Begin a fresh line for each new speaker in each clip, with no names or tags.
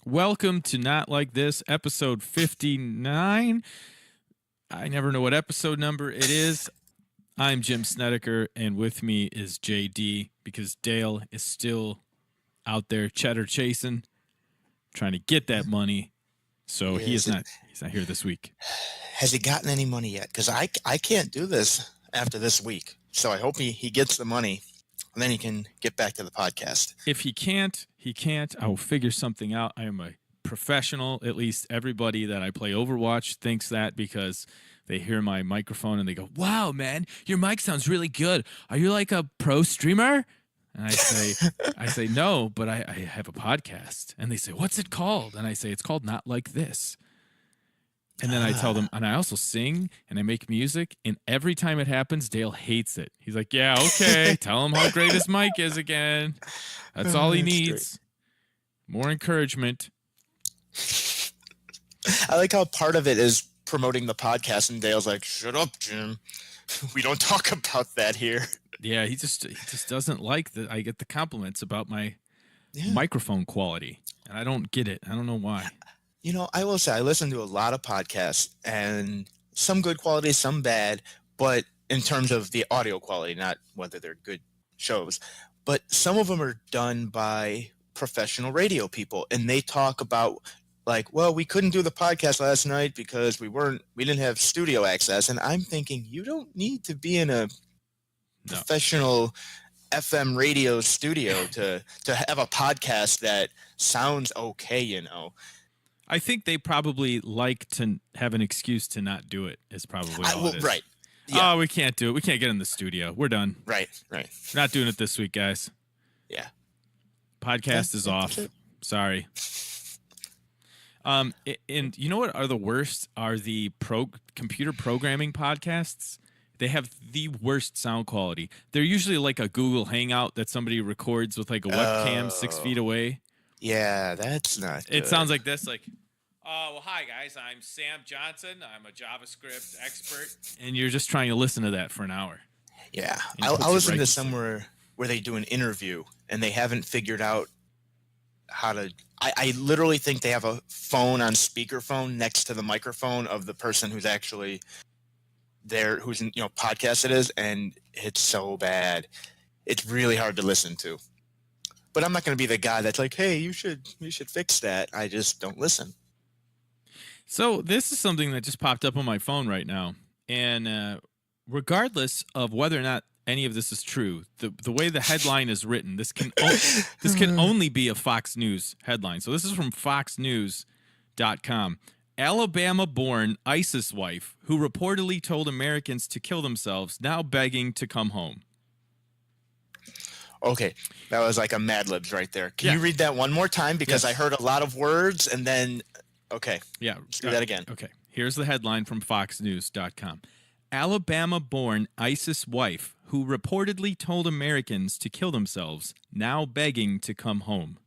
Welcome to Not Like This, episode 59. I never know what episode number it is. I'm Jim Snedeker, and with me is JD because Dale is still out there cheddar chasing, trying to get that money. So he's not here this week.
Has he gotten any money yet? Because I can't do this after this week. So I hope he gets the money, and then he can get back to the podcast.
If he can't. I will figure something out. I am a professional. At least everybody that I play Overwatch thinks that because they hear my microphone and they go, "Wow, man, your mic sounds really good. Are you like a pro streamer?" And I say, "No, but I have a podcast." And they say, "What's it called?" And I say, "It's called Not Like This." And then I tell them, and I also sing and I make music. And every time it happens, Dale hates it. He's like, "Yeah, okay, tell him how great his mic is again. That's all he needs. More encouragement."
I like how part of it is promoting the podcast, and Dale's like, "Shut up, Jim. We don't talk about that here."
Yeah, he just doesn't like that I get the compliments about my microphone quality, and I don't get it. I don't know why.
You know, I will say I listen to a lot of podcasts, and some good quality, some bad, but in terms of the audio quality, not whether they're good shows. But some of them are done by professional radio people, and they talk about like, well, we couldn't do the podcast last night because we didn't have studio access. And I'm thinking, you don't need to be in a professional FM radio studio to have a podcast that sounds okay, you know.
I think they probably like to have an excuse to not do it. Is probably all it is.
Right. Yeah.
Oh, we can't do it. We can't get in the studio. We're done.
Right.
Not doing it this week, guys.
Yeah.
Podcast is off. Sorry. And you know what are the worst? Are the computer programming podcasts. They have the worst sound quality. They're usually like a Google Hangout that somebody records with like a webcam 6 feet away.
Yeah, that's not good.
It sounds like this, like, well, hi, guys. I'm Sam Johnson. I'm a JavaScript expert. And you're just trying to listen to that for an hour.
Yeah. I listened to somewhere where they do an interview, and they haven't figured out how to... I literally think they have a phone on speakerphone next to the microphone of the person who's actually there, whose podcast it is, and it's so bad. It's really hard to listen to. But I'm not going to be the guy that's like, "Hey, you should fix that." I just don't listen.
So this is something that just popped up on my phone right now, and regardless of whether or not any of this is true, the way the headline is written, this can only be a Fox News headline. So this is from FoxNews.com. Alabama-born ISIS wife who reportedly told Americans to kill themselves now begging to come home.
Okay, that was like a Mad Libs right there. Can you read that one more time? Because I heard a lot of words, and then, okay.
Yeah.
Let's do that again.
Okay, here's the headline from FoxNews.com. Alabama-born ISIS wife who reportedly told Americans to kill themselves now begging to come home.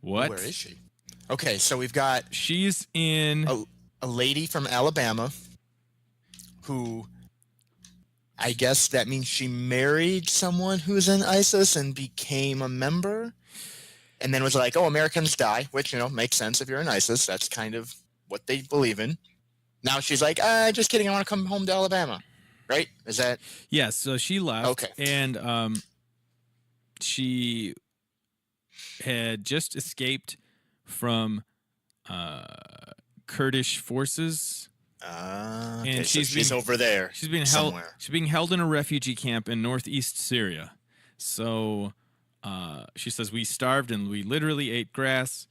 What?
Where is she? Okay, so we've got...
She's in...
A lady from Alabama who... I guess that means she married someone who's in ISIS and became a member, and then was like, "Oh, Americans die," which, makes sense if you're in ISIS. That's kind of what they believe in. Now she's like, "Just kidding. I want to come home to Alabama." Right? Is that?
Yes. So she left.
Okay.
And she had just escaped from Kurdish forces.
Okay, and she's over there.
She's being held. She's being held in a refugee camp in northeast Syria. So she says, "We starved and we literally ate grass.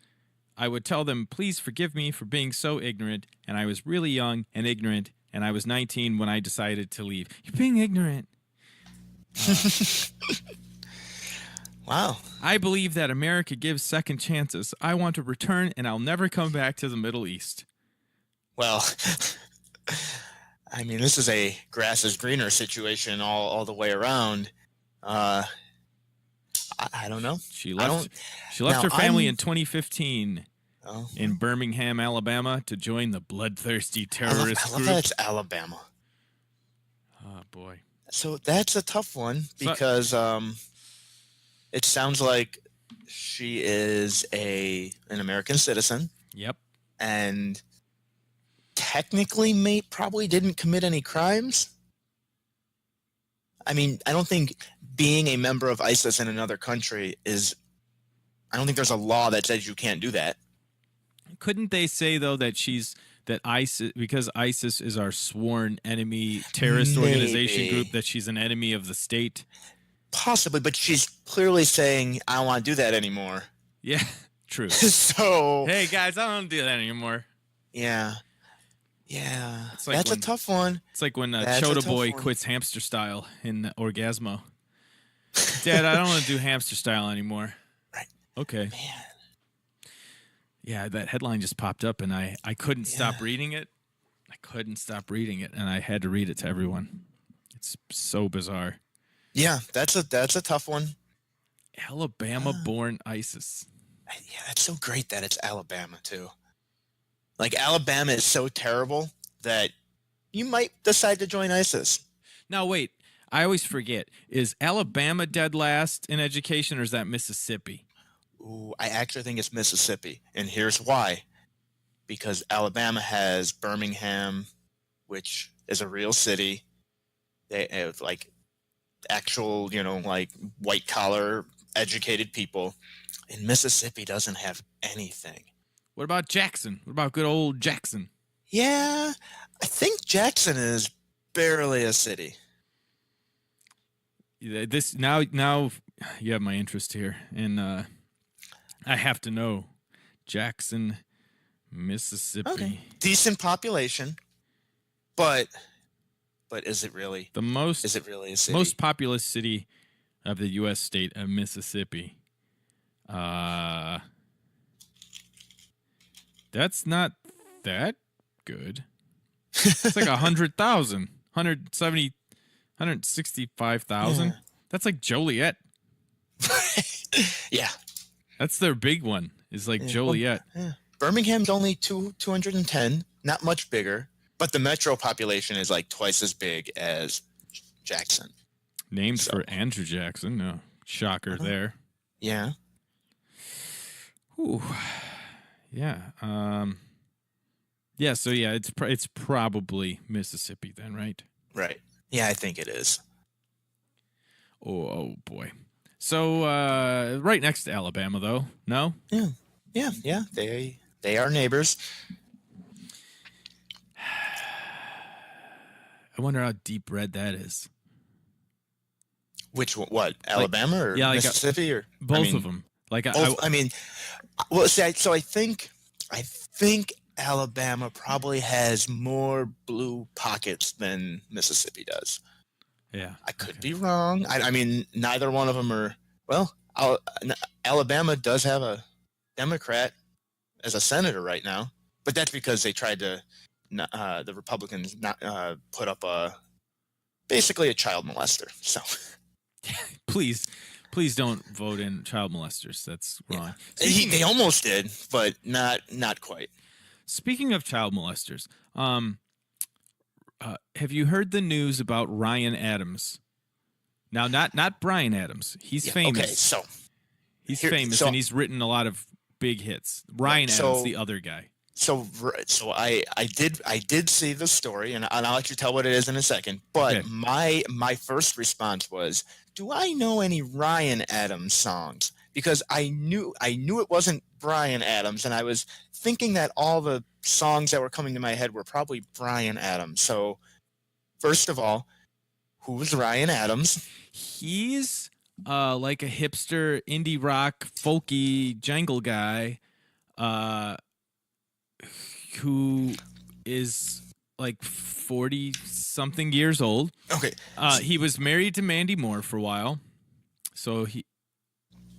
I would tell them, please forgive me for being so ignorant. And I was really young and ignorant. And I was 19 when I decided to leave." You're being ignorant.
Wow.
"I believe that America gives second chances. I want to return, and I'll never come back to the Middle East."
Well, I mean, this is a grass is greener situation all the way around. I don't know.
She left her family in 2015 in Birmingham, Alabama, to join the bloodthirsty terrorist
group. I love that it's Alabama.
Oh, boy.
So that's a tough one because it sounds like She is an American citizen,
Yep.
and technically probably didn't commit any crimes. I mean, I don't think being a member of ISIS in another country is. I don't think there's a law that says you can't do that.
Couldn't they say though that ISIS, because ISIS is our sworn enemy terrorist organization group, that she's an enemy of the state?
Possibly, but she's clearly saying, I don't want to do that anymore.
Yeah, true.
So,
hey guys, I don't do that anymore.
Yeah. Yeah.
Like
that's a tough one.
It's like when Chota Boy quits hamster style in Orgasmo. Dad, I don't want to do hamster style anymore.
Right.
Okay.
Man.
Yeah, that headline just popped up, and I couldn't stop reading it. I couldn't stop reading it, and I had to read it to everyone. It's so bizarre.
Yeah, that's a tough one.
Alabama-born ISIS.
Yeah, that's so great that it's Alabama too. Like, Alabama is so terrible that you might decide to join ISIS.
Now, wait. I always forget. Is Alabama dead last in education, or is that Mississippi?
Ooh, I actually think it's Mississippi, and here's why. Because Alabama has Birmingham, which is a real city. They have, like, actual, like, white-collar, educated people. And Mississippi doesn't have anything.
What about Jackson? What about good old Jackson?
Yeah, I think Jackson is barely a city.
This now you have my interest here, and I have to know. Jackson, Mississippi.
Okay. Decent population, but is it really
the most?
Is it really a city?
Most populous city of the U.S. state of Mississippi? That's not that good. It's like 100,000, 170, 165,000.
Yeah.
That's like Joliet.
Yeah.
That's their big one. Is like Joliet.
Well, yeah. Birmingham's only 210, not much bigger, but the metro population is like twice as big as Jackson.
Named for Andrew Jackson. No shocker there.
Yeah.
Ooh. Yeah. Yeah. So yeah, it's probably Mississippi then, right?
Right. Yeah, I think it is.
Oh boy. So right next to Alabama, though. No.
Yeah. They are neighbors.
I wonder how deep red that is.
Which one? What? Alabama or Mississippi or
both of them? Like
I mean, well, see, so I think Alabama probably has more blue pockets than Mississippi does.
Yeah,
I could be wrong. I mean, neither one of them are. Well, Alabama does have a Democrat as a senator right now, but that's because they tried to. The Republicans put up basically a child molester. So
please don't vote in child molesters. That's wrong.
Yeah. They almost did, but not quite.
Speaking of child molesters, have you heard the news about Ryan Adams? Now, not Bryan Adams. He's famous.
Okay, so
he's famous, and he's written a lot of big hits. Ryan Adams, the other guy.
So I did see the story, and I'll let you tell what it is in a second. But
okay.
my first response was, do I know any Ryan Adams songs? Because I knew it wasn't Bryan Adams, and I was thinking that all the songs that were coming to my head were probably Bryan Adams. So first of all, who's Ryan Adams?
He's like a hipster indie rock folky jangle guy. Who is like 40-something years old.
Okay.
He was married to Mandy Moore for a while. So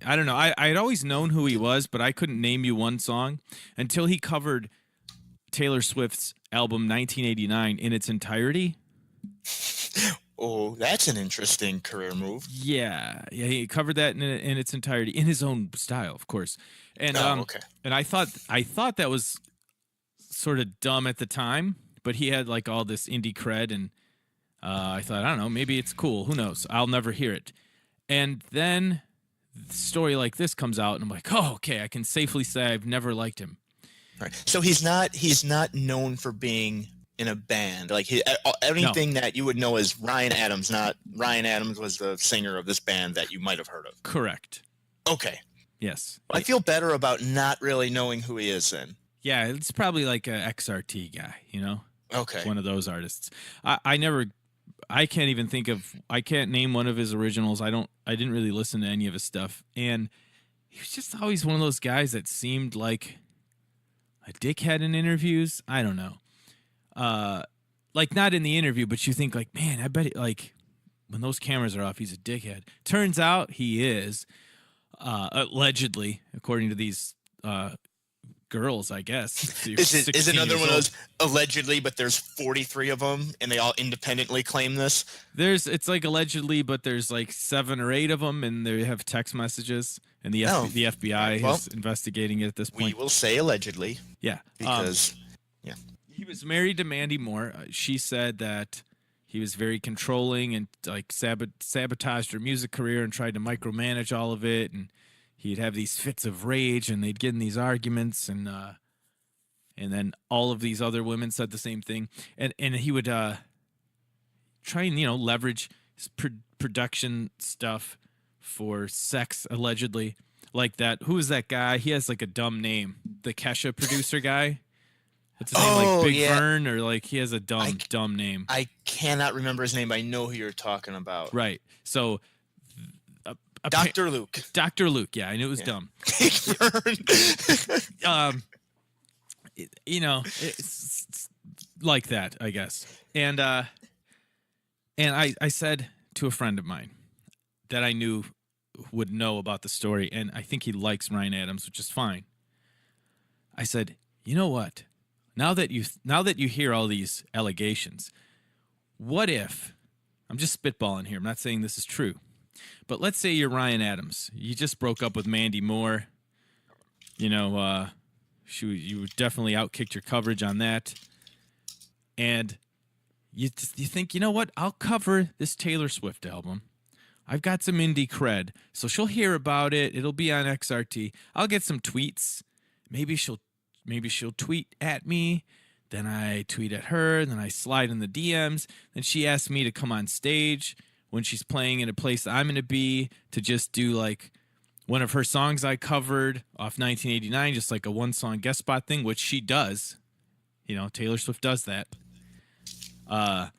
I don't know. I had always known who he was, but I couldn't name you one song until he covered Taylor Swift's album 1989 in its entirety.
Oh, that's an interesting career move.
Yeah, he covered that in its entirety in his own style, of course. And
okay.
And I thought that was sort of dumb at the time, but he had like all this indie cred, and I thought, I don't know, maybe it's cool. Who knows? I'll never hear it. And then story like this comes out, and I'm like, oh, okay, I can safely say I've never liked him.
Right. So he's not known for being in a band. Like anything that you would know as Ryan Adams. Not Ryan Adams was the singer of this band that you might have heard of.
Correct.
Okay.
Yes.
I feel better about not really knowing who he is then.
Yeah, it's probably like a XRT guy, you know?
Okay.
One of those artists. I can't even think of, I can't name one of his originals. I didn't really listen to any of his stuff. And he was just always one of those guys that seemed like a dickhead in interviews. I don't know. Like not in the interview, but you think like, man, I bet like when those cameras are off, he's a dickhead. Turns out he is, allegedly, according to these, girls, I guess.
Is another one of those allegedly, but there's 43 of them and they all independently claim this?
It's like allegedly, but there's like 7 or 8 of them, and they have text messages, and the FBI is investigating it at this point.
We will say allegedly.
Yeah.
Because,
he was married to Mandy Moore. She said that he was very controlling and like sabotaged her music career and tried to micromanage all of it, and he'd have these fits of rage, and they'd get in these arguments, and then all of these other women said the same thing, and he would try and leverage his production stuff for sex, allegedly, like that. Who is that guy? He has like a dumb name, the Kesha producer guy. What's his name? Like Big Verne, or like he has a dumb name.
I cannot remember his name. I know who you're talking about.
Right. So.
Dr. Luke.
Dr. Luke, yeah, I knew it was dumb. It's like that, I guess. And I said to a friend of mine that I knew would know about the story, and I think he likes Ryan Adams, which is fine. I said, you know what? Now that you hear all these allegations, what if, I'm just spitballing here, I'm not saying this is true, but let's say you're Ryan Adams. You just broke up with Mandy Moore. You definitely outkicked your coverage on that. And you think, you know what? I'll cover this Taylor Swift album. I've got some indie cred, so she'll hear about it. It'll be on XRT. I'll get some tweets. Maybe she'll tweet at me. Then I tweet at her. Then I slide in the DMs. Then she asks me to come on stage when she's playing in a place that I'm going to be, to just do like one of her songs I covered off 1989, just like a 1-song guest spot thing, which she does. Taylor Swift does that. And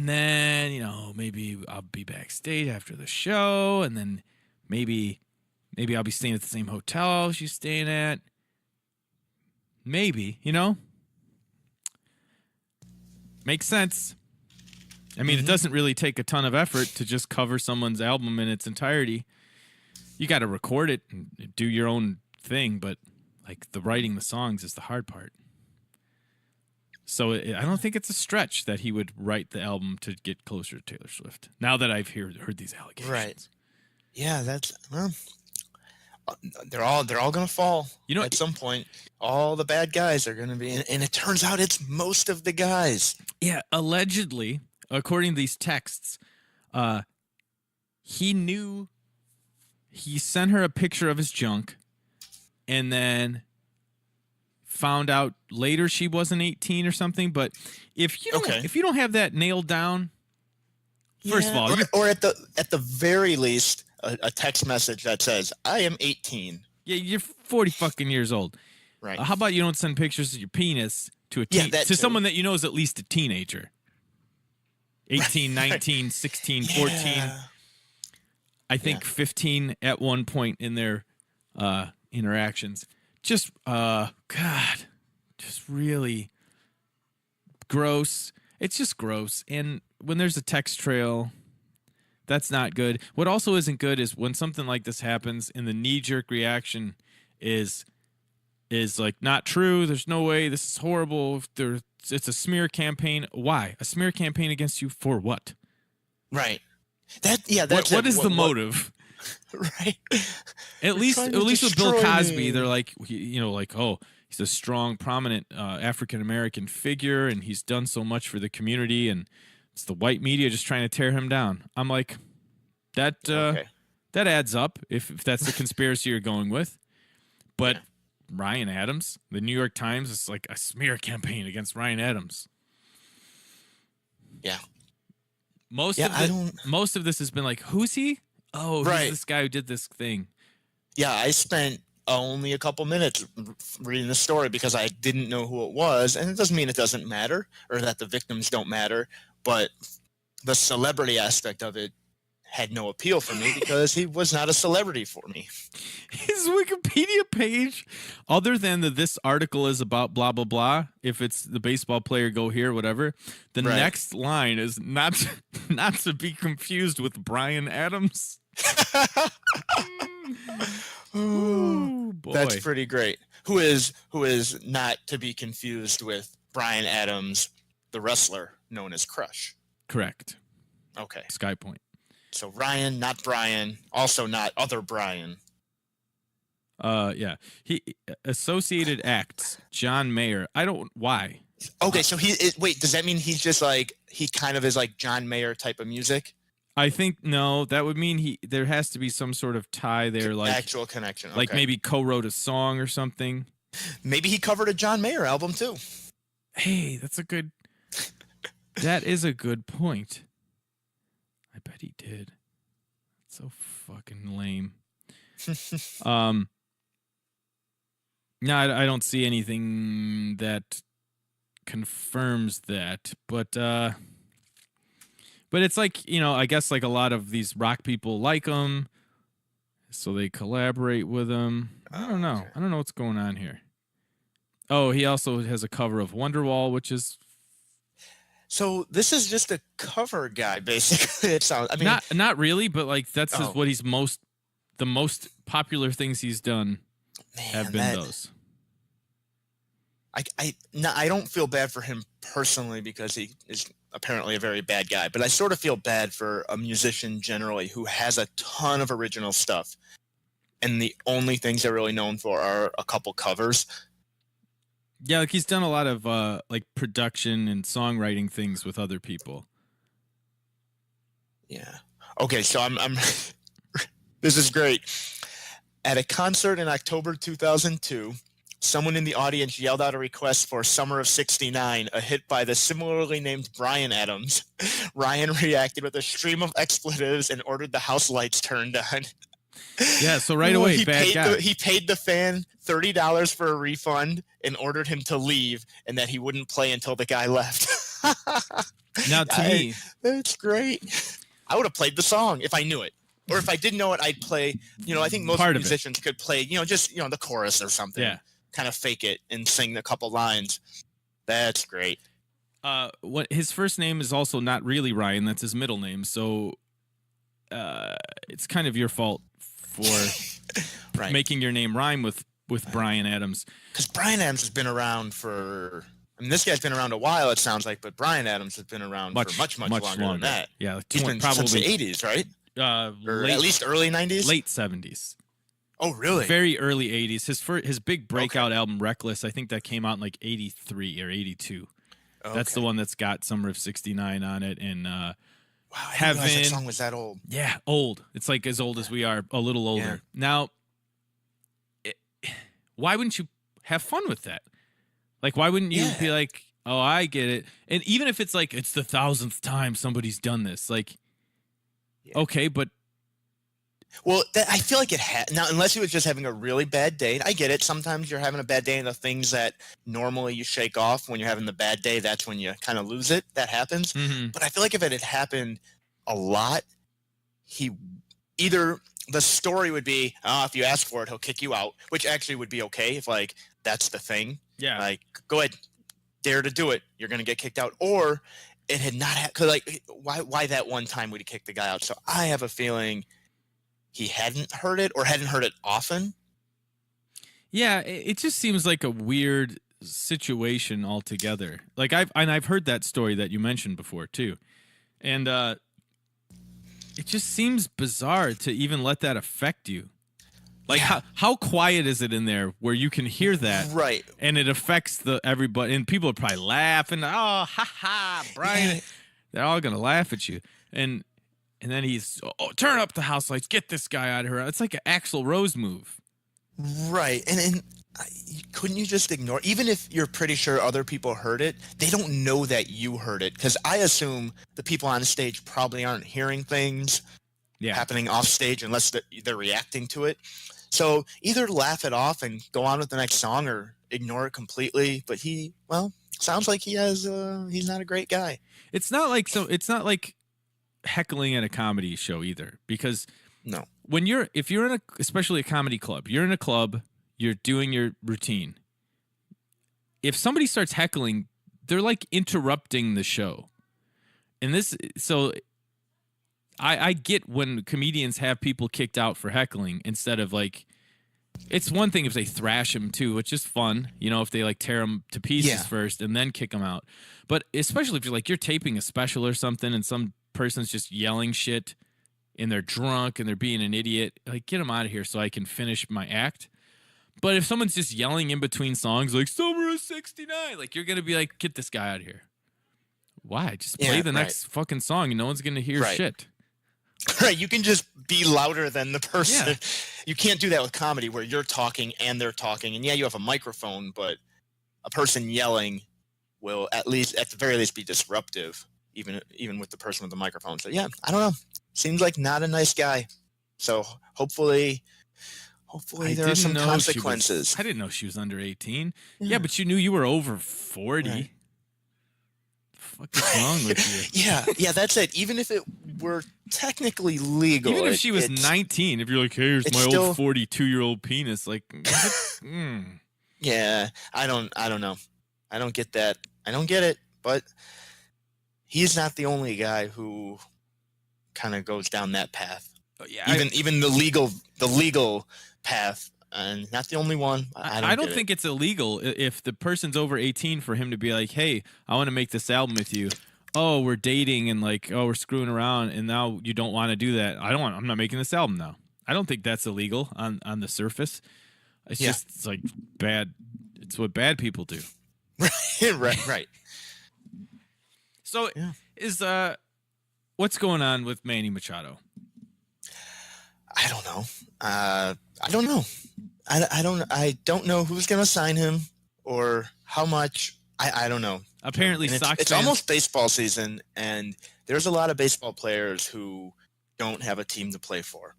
then, maybe I'll be backstage after the show, and then maybe I'll be staying at the same hotel she's staying at. Maybe, makes sense. I mean, It doesn't really take a ton of effort to just cover someone's album in its entirety. You got to record it and do your own thing, but like the writing the songs is the hard part. So I don't think it's a stretch that he would write the album to get closer to Taylor Swift. Now that I've heard these allegations,
right? Yeah, they're all gonna fall. At some point, all the bad guys are gonna be, and it turns out it's most of the guys.
Yeah, allegedly, according to these texts, he sent her a picture of his junk, and then found out later she wasn't 18 or something. But if you don't have that nailed down, first of all,
or at the very least, a text message that says, "I am 18."
Yeah, you're 40 fucking years old.
Right.
How about you don't send pictures of your penis to someone that you know is at least a teenager? 18, 19, 16, 14. I think 15 at one point in their interactions. Just, just really gross. It's just gross. And when there's a text trail, that's not good. What also isn't good is when something like this happens and the knee-jerk reaction is like, not true. There's no way. This is horrible. It's a smear campaign. Why? A smear campaign against you for what?
Right.
What is the motive?
Right.
At least with Bill Cosby, they're like, oh, he's a strong, prominent African-American figure, and he's done so much for the community, and it's the white media just trying to tear him down. I'm like, that That adds up if that's the conspiracy you're going with. But Ryan Adams, the New York Times, is like a smear campaign against Ryan Adams.
Yeah.
Most of this has been like, who's he? Oh, he's this guy who did this thing.
Yeah, I spent only a couple minutes reading the story because I didn't know who it was, and it doesn't mean it doesn't matter or that the victims don't matter, but the celebrity aspect of it had no appeal for me because he was not a celebrity for me.
His Wikipedia page, other than this article is about blah, blah, blah, if it's the baseball player, go here, whatever, the next line is not to be confused with Bryan Adams. Ooh, boy.
That's pretty great. Who is not to be confused with Bryan Adams, the wrestler known as Crush.
Correct.
Okay.
Sky Point.
So Ryan, not Brian, also not other Brian.
Yeah. He Associated Acts, John Mayer. I don't why.
Okay, so wait, does that mean he's just like he kind of is like John Mayer type of music?
I think no, that would mean there has to be some sort of tie there, like
actual connection. Okay.
Like maybe co-wrote a song or something.
Maybe he covered a John Mayer album too.
Hey, that is a good point. I bet he did. That's so fucking lame. No, I don't see anything that confirms that, but it's like, I guess like a lot of these rock people like him, so they collaborate with him. I don't know. Okay. I don't know what's going on here. Oh, he also has a cover of Wonderwall, which is.
So this is just a cover guy, basically. It sounds. I mean,
not really, but like that's what he's the most popular things he's done have been those.
I don't feel bad for him personally because he is apparently a very bad guy, but I sort of feel bad for a musician generally who has a ton of original stuff, and the only things they're really known for are a couple covers.
Yeah, like he's done a lot of like production and songwriting things with other people.
Yeah. Okay, so I'm this is great. At a concert in October 2002, someone in the audience yelled out a request for Summer of '69, a hit by the similarly named Bryan Adams. Ryan reacted with a stream of expletives and ordered the house lights turned on.
Yeah, so right away, he
paid the fan $30 for a refund and ordered him to leave and that he wouldn't play until the guy left.
Now, to me,
that's great. I would have played the song if I knew it. Or if I didn't know it, I'd play, I think most musicians could play, just, the chorus or something.
Yeah.
Kind of fake it and sing a couple lines. That's great.
What his first name is also not really Ryan. That's his middle name. So it's kind of your fault for making your name rhyme with Bryan Adams.
Because Bryan Adams has been around for... I mean, this guy's been around a while, it sounds like, but Bryan Adams has been around for much longer than that.
Yeah,
he's been probably since the 80s, right? Or at least early 90s?
Late 70s.
Oh, really?
Very early 80s. His big breakout album, Reckless, I think that came out in like 83 or 82. Okay. That's the one that's got Summer of '69 on it. And
wow, I didn't realize that song was that old.
Yeah, old. It's like as old as we are, a little older. Yeah. Now, why wouldn't you have fun with that? Like, why wouldn't you be like, oh, I get it. And even if it's like, it's the 1,000th time somebody's done this, like, okay, but.
Well, I feel like it had now, unless he was just having a really bad day. I get it. Sometimes you're having a bad day, and the things that normally you shake off when you're having the bad day, that's when you kind of lose it. That happens. Mm-hmm. But I feel like if it had happened a lot, either the story would be, if you ask for it, he'll kick you out, which actually would be okay if like that's the thing.
Yeah.
Like, go ahead, dare to do it. You're gonna get kicked out, or it had not because like why that one time would he kick the guy out? So I have a feeling he hadn't heard it or hadn't heard it often.
Yeah, it just seems like a weird situation altogether. Like I've heard that story that you mentioned before too. And it just seems bizarre to even let that affect you. Like how quiet is it in there where you can hear that?
Right.
And it affects everybody, and people are probably laughing, oh, ha ha, Bryan. Yeah. They're all going to laugh at you. And And then he's, turn up the house lights, get this guy out of here. It's like an Axl Rose move.
Right. And couldn't you just ignore, even if you're pretty sure other people heard it, they don't know that you heard it. Because I assume the people on stage probably aren't hearing things happening off stage unless they're reacting to it. So either laugh it off and go on with the next song or ignore it completely. But sounds like he's not a great guy.
It's not like heckling at a comedy show either, because
no,
if you're in especially a comedy club, you're in a club, you're doing your routine. If somebody starts heckling, they're like interrupting the show. And I get when comedians have people kicked out for heckling instead of like, it's one thing if they thrash them too, which is fun, if they like tear them to pieces first and then kick them out. But especially if you're taping a special or something and some person's just yelling shit and they're drunk and they're being an idiot, like, get them out of here so I can finish my act. But if someone's just yelling in between songs like Summer of '69, like, you're going to be like, get this guy out of here. Why? Just play the next fucking song and no one's going to hear shit.
Right, you can just be louder than the person. Yeah. You can't do that with comedy where you're talking and they're talking. And you have a microphone, but a person yelling will at the very least be disruptive, even with the person with the microphone. So yeah, I don't know. Seems like not a nice guy. So hopefully there are some consequences.
I didn't know she was under 18. Yeah, but you knew you were over 40.
Right.
What the fuck is wrong with
you? Yeah, that's it. Even if it were technically legal.
Even if she was 19, if you're like, hey, here's my old 42-year-old penis, like,
Yeah, I don't know. I don't get that. I don't get it, but he's not the only guy who kind of goes down that path.
Yeah,
even the legal path, and not the only one.
I don't think it's illegal if the person's over 18 for him to be like, hey, I want to make this album with you. Oh, we're dating and like, oh, we're screwing around, and now you don't want to do that. I'm not making this album now. I don't think that's illegal on the surface. It's just it's like bad. It's what bad people do.
Right.
So is what's going on with Manny Machado?
I don't know. I don't know who's going to sign him or how much. I don't know.
Apparently,
it's almost baseball season, and there's a lot of baseball players who don't have a team to play for.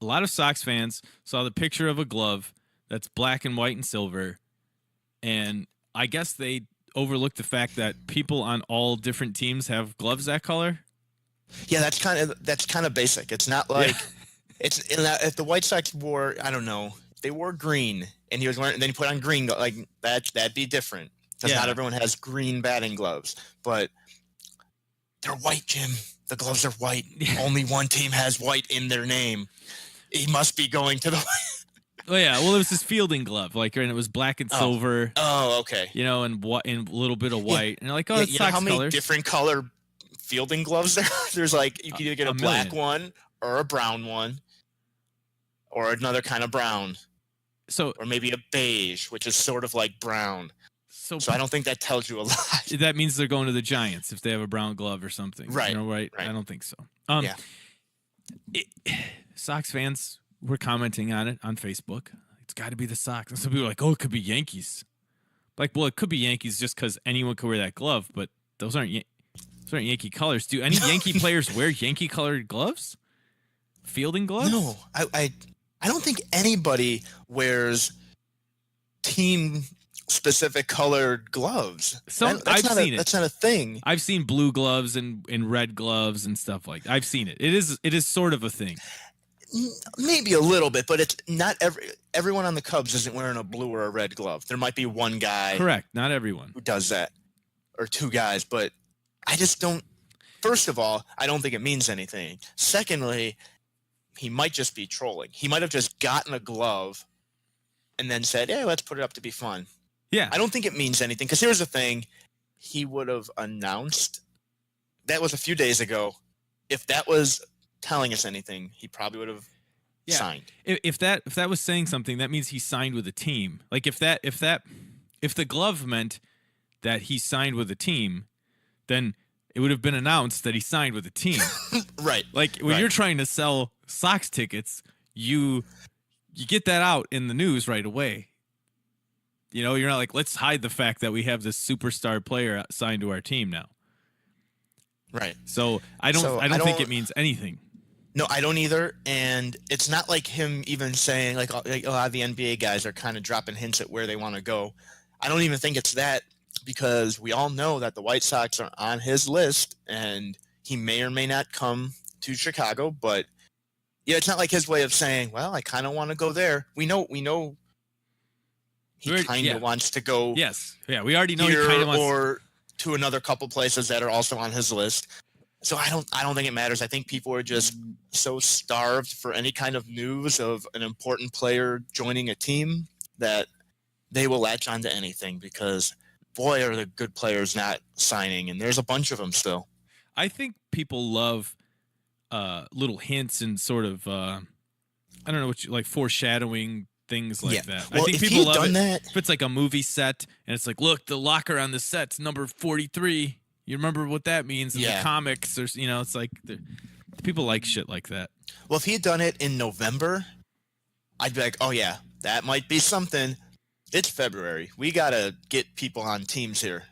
A lot of Sox fans saw the picture of a glove that's black and white and silver, and I guess they overlooked the fact that people on all different teams have gloves that color.
Yeah, that's kind of basic. It's not like if the White Sox wore, I don't know, they wore green and he was wearing, and then he put on green, like that'd be different because not everyone has green batting gloves, but they're white, Jim. The gloves are white. Only one team has white in their name. He must be going to the.
Oh yeah, well it was his fielding glove, like, and it was black and silver.
Oh, okay.
And a little bit of white, and like, it's Sox
how many
colors.
Different color fielding gloves there? There's like you can either get a black one or a brown one, or another kind of brown. Or maybe a beige, which is sort of like brown. So I don't think that tells you a lot.
That means they're going to the Giants if they have a brown glove or something.
Right.
Right? I don't think so. Sox fans were commenting on it on Facebook. It's got to be the Sox. And some people are like, oh, it could be Yankees. Like, well, it could be Yankees just because anyone could wear that glove, but those aren't Yankee colors. Do any Yankee players wear Yankee-colored gloves? Fielding gloves?
No. I don't think anybody wears team-specific colored gloves. That's not a thing.
I've seen blue gloves and red gloves and stuff like that. I've seen it. It is sort of a thing.
Maybe a little bit, but it's not everyone on the Cubs isn't wearing a blue or a red glove. There might be one guy.
Correct. Not everyone
who does that, or two guys, but I just don't. First of all, I don't think it means anything. Secondly, he might just be trolling. He might have just gotten a glove and then said, hey, let's put it up to be fun.
Yeah.
I don't think it means anything, because here's the thing. He would have announced, that was a few days ago. If that was telling us anything, he probably would have signed.
If that was saying something, that means he signed with a team. Like if the glove meant that he signed with a team, then it would have been announced that he signed with a team.
Right.
Like when you're trying to sell Sox tickets, you get that out in the news right away. You know, you're not like, let's hide the fact that we have this superstar player signed to our team now.
Right.
So I don't think it means anything.
No, I don't either. And it's not like him even saying, like a lot of the NBA guys are kind of dropping hints at where they want to go. I don't even think it's that, because we all know that the White Sox are on his list, and he may or may not come to Chicago. But yeah, it's not like his way of saying, well, I kind of want to go there. We know he kind of wants to go.
Yes. Yeah, we already know
here,
he kind of wants
or to another couple places that are also on his list. So I don't think it matters. I think people are just so starved for any kind of news of an important player joining a team that they will latch onto anything, because boy, are the good players not signing, and there's a bunch of them still.
I think people love little hints and sort of I don't know, like foreshadowing things like that.
Well,
I think
if
people
he had
love
done that,
if it's like a movie set and it's like, look, the locker on the set's number 43. You remember what that means in the comics? Or, you know, it's like people like shit like that.
Well, if he had done it in November, I'd be like, oh yeah, that might be something. It's February. We got to get people on teams here.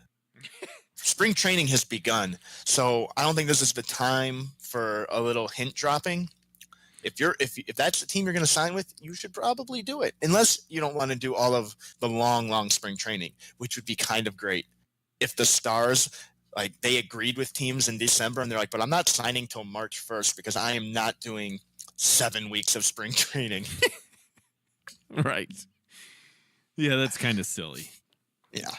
Spring training has begun. So I don't think this is the time for a little hint dropping. If that's the team you're going to sign with, you should probably do it. Unless you don't want to do all of the long spring training, which would be kind of great. If the Stars, like, they agreed with teams in December and they're like, but I'm not signing till March 1st because I am not doing 7 weeks of spring training.
Right. Yeah, that's kind of silly.
Yeah.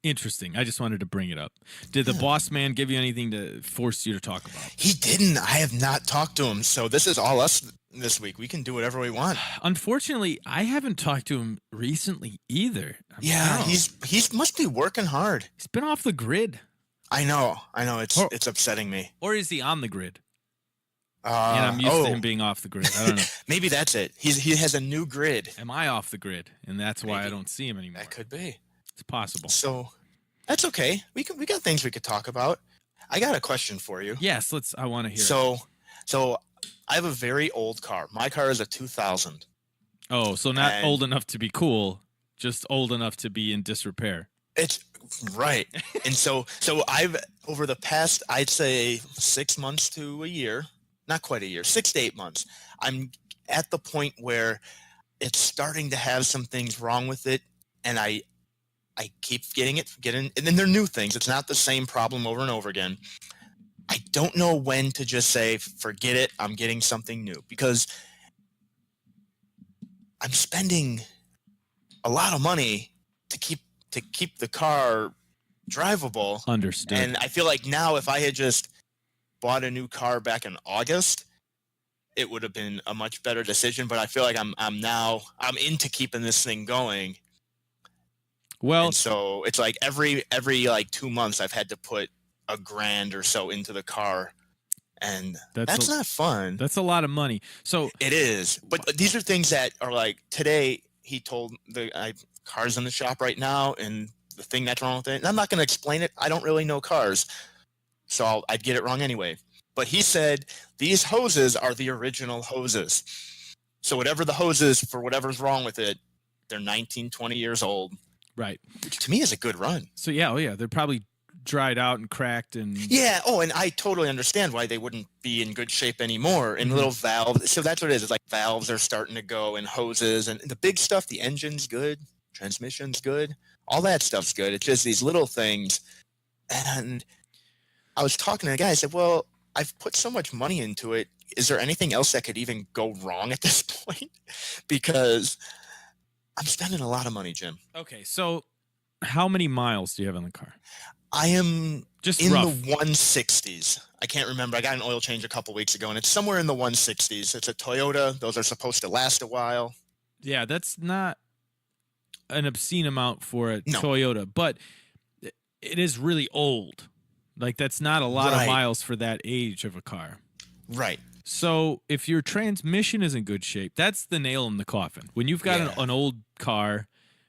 Interesting. I just wanted to bring it up. Did the boss man give you anything to force you to talk about?
He didn't. I have not talked to him. So this is all us this week. We can do whatever we want.
Unfortunately, I haven't talked to him recently either.
He's must be working hard.
He's been off the grid.
I know. It's upsetting me.
Or is he on the grid? And I'm used to him being off the grid. I don't know.
Maybe that's it. He has a new grid.
Am I off the grid? And that's why I don't see him anymore.
That could be.
It's possible.
So that's okay. We got things we could talk about. I got a question for you.
Yes, I want to hear
it. So I have a very old car. My car is a 2000.
Oh, so not old enough to be cool, just old enough to be in disrepair.
It's right. And so I've, over the past, I'd say 6 months to a year, not quite a year, 6 to 8 months, I'm at the point where it's starting to have some things wrong with it, and I keep getting, and then they're new things. It's not the same problem over and over again. I don't know when to just say, forget it, I'm getting something new, because I'm spending a lot of money to keep the car drivable.
Understood.
And I feel like now, if I had just bought a new car back in August, it would have been a much better decision. But I feel like I'm into keeping this thing going.
Well,
and so it's like every like 2 months I've had to put $1,000 or so into the car, and that's not fun.
That's a lot of money. So
it is. But these are things that are like, today he told car's in the shop right now, and the thing that's wrong with it. And I'm not going to explain it. I don't really know cars, so I'd get it wrong anyway. But he said these hoses are the original hoses. So whatever the hose is, for whatever's wrong with it, they're 19, 20 years old.
Right.
Which to me is a good run.
So yeah, they're probably dried out and cracked and
and I totally understand why they wouldn't be in good shape anymore. And little valves, so that's what it is. It's like valves are starting to go, and hoses, and the big stuff, the engine's good, transmission's good, all that stuff's good. It's just these little things. And I was talking to the guy, I said, well, I've put so much money into it. Is there anything else that could even go wrong at this point? Because I'm spending a lot of money, Jim.
Okay, so how many miles do you have on the car?
I am
just
in
rough.
the 160s. I can't remember. I got an oil change a couple weeks ago, and it's somewhere in the 160s. It's a Toyota. Those are supposed to last a while.
Yeah, that's not an obscene amount for a Toyota, but it is really old. Like, that's not a lot of miles for that age of a car.
Right.
So if your transmission is in good shape, that's the nail in the coffin. When you've got an old car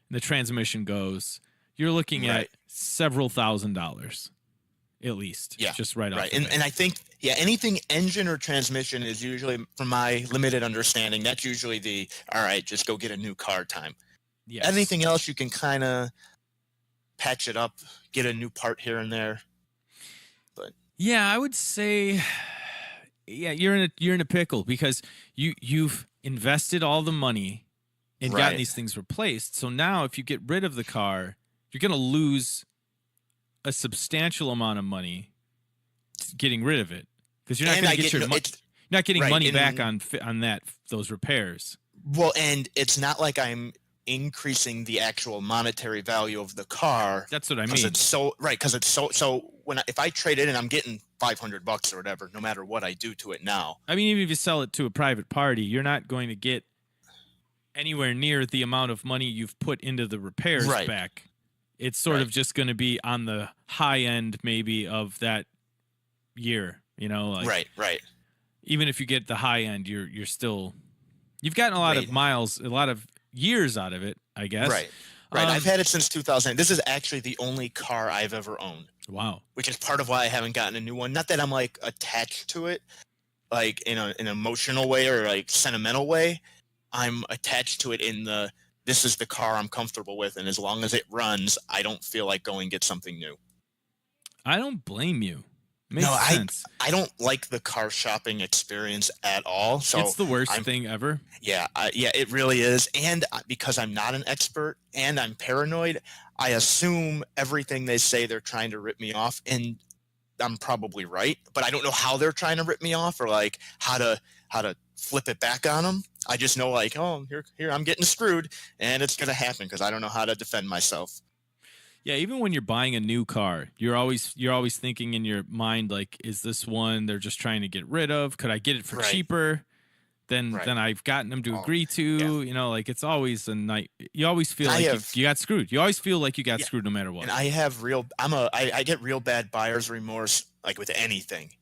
and the transmission goes, you're looking at several $1,000s. at least.
Yeah.
Just right off
Right.
the
And
bat.
and I think anything engine or transmission is usually, from my limited understanding, that's usually the all right, just go get a new car time.
Yes.
Anything else you can kind of patch it up, get a new part here and there. But
Yeah, I would say, yeah, you're in a pickle because you've invested all the money and gotten
Right.
these things replaced. So now, if you get rid of the car, you're going to lose a substantial amount of money getting rid of it because you're not
And
going
I
to get
get
your
no,
money.
it's
Not getting
right.
money back
And
on those repairs.
well, and it's not like I'm increasing the actual monetary value of the car
That's what I
because
mean.
it's so right because it's so if I trade it in, I'm getting $500 or whatever, no matter what I do to it now.
I mean, even if you sell it to a private party, you're not going to get anywhere near the amount of money you've put into the repairs
Right.
back. It's sort of just going to be on the high end maybe of that year, like
Right.
even if you get the high end, you're still you've gotten a lot of
Right.
miles, a lot of years out of it, I guess.
Right. I've had it since 2000. This is actually the only car I've ever owned,
Wow.
which is part of why I haven't gotten a new one. Not that I'm like attached to it, like in an emotional way or like sentimental way. I'm attached to it in this is the car I'm comfortable with, and as long as it runs, I don't feel like going and get something new.
I don't blame you. Makes sense.
I don't like the car shopping experience at all. So
It's the worst thing ever.
yeah, it really is. And because I'm not an expert and I'm paranoid, I assume everything they say they're trying to rip me off, and I'm probably right. But I don't know how they're trying to rip me off or like how to flip it back on them. I just know like, oh, here I'm getting screwed, and it's gonna happen because I don't know how to defend myself.
Yeah, even when you're buying a new car, you're always thinking in your mind like, is this one they're just trying to get rid of? Could I get it for
Right.
cheaper than
Right.
I've gotten them to
Oh,
agree to?
yeah.
Like it's always a night. You always feel
I
like
have-
you got screwed. You always feel like you got
Yeah.
screwed no matter what.
And I have I get real bad buyer's remorse like with anything,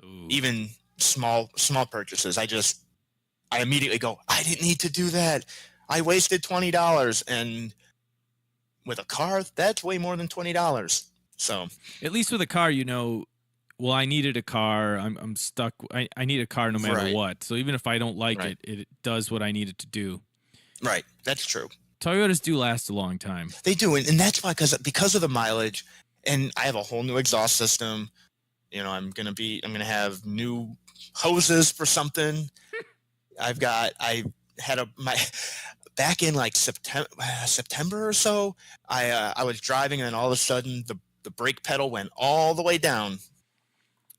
Ooh.
even small purchases. I immediately go, I didn't need to do that. I wasted $20, and with a car, that's way more than $20. So
At least with a car, well, I needed a car. I'm stuck. I need a car no matter
Right.
what. So even if I don't like
Right.
it does what I need it to do.
right, that's true.
Toyotas do last a long time.
They do, and that's why because of the mileage, and I have a whole new exhaust system. I'm gonna have new hoses for something. I had back in like September or so. I was driving, and then all of a sudden the brake pedal went all the way down.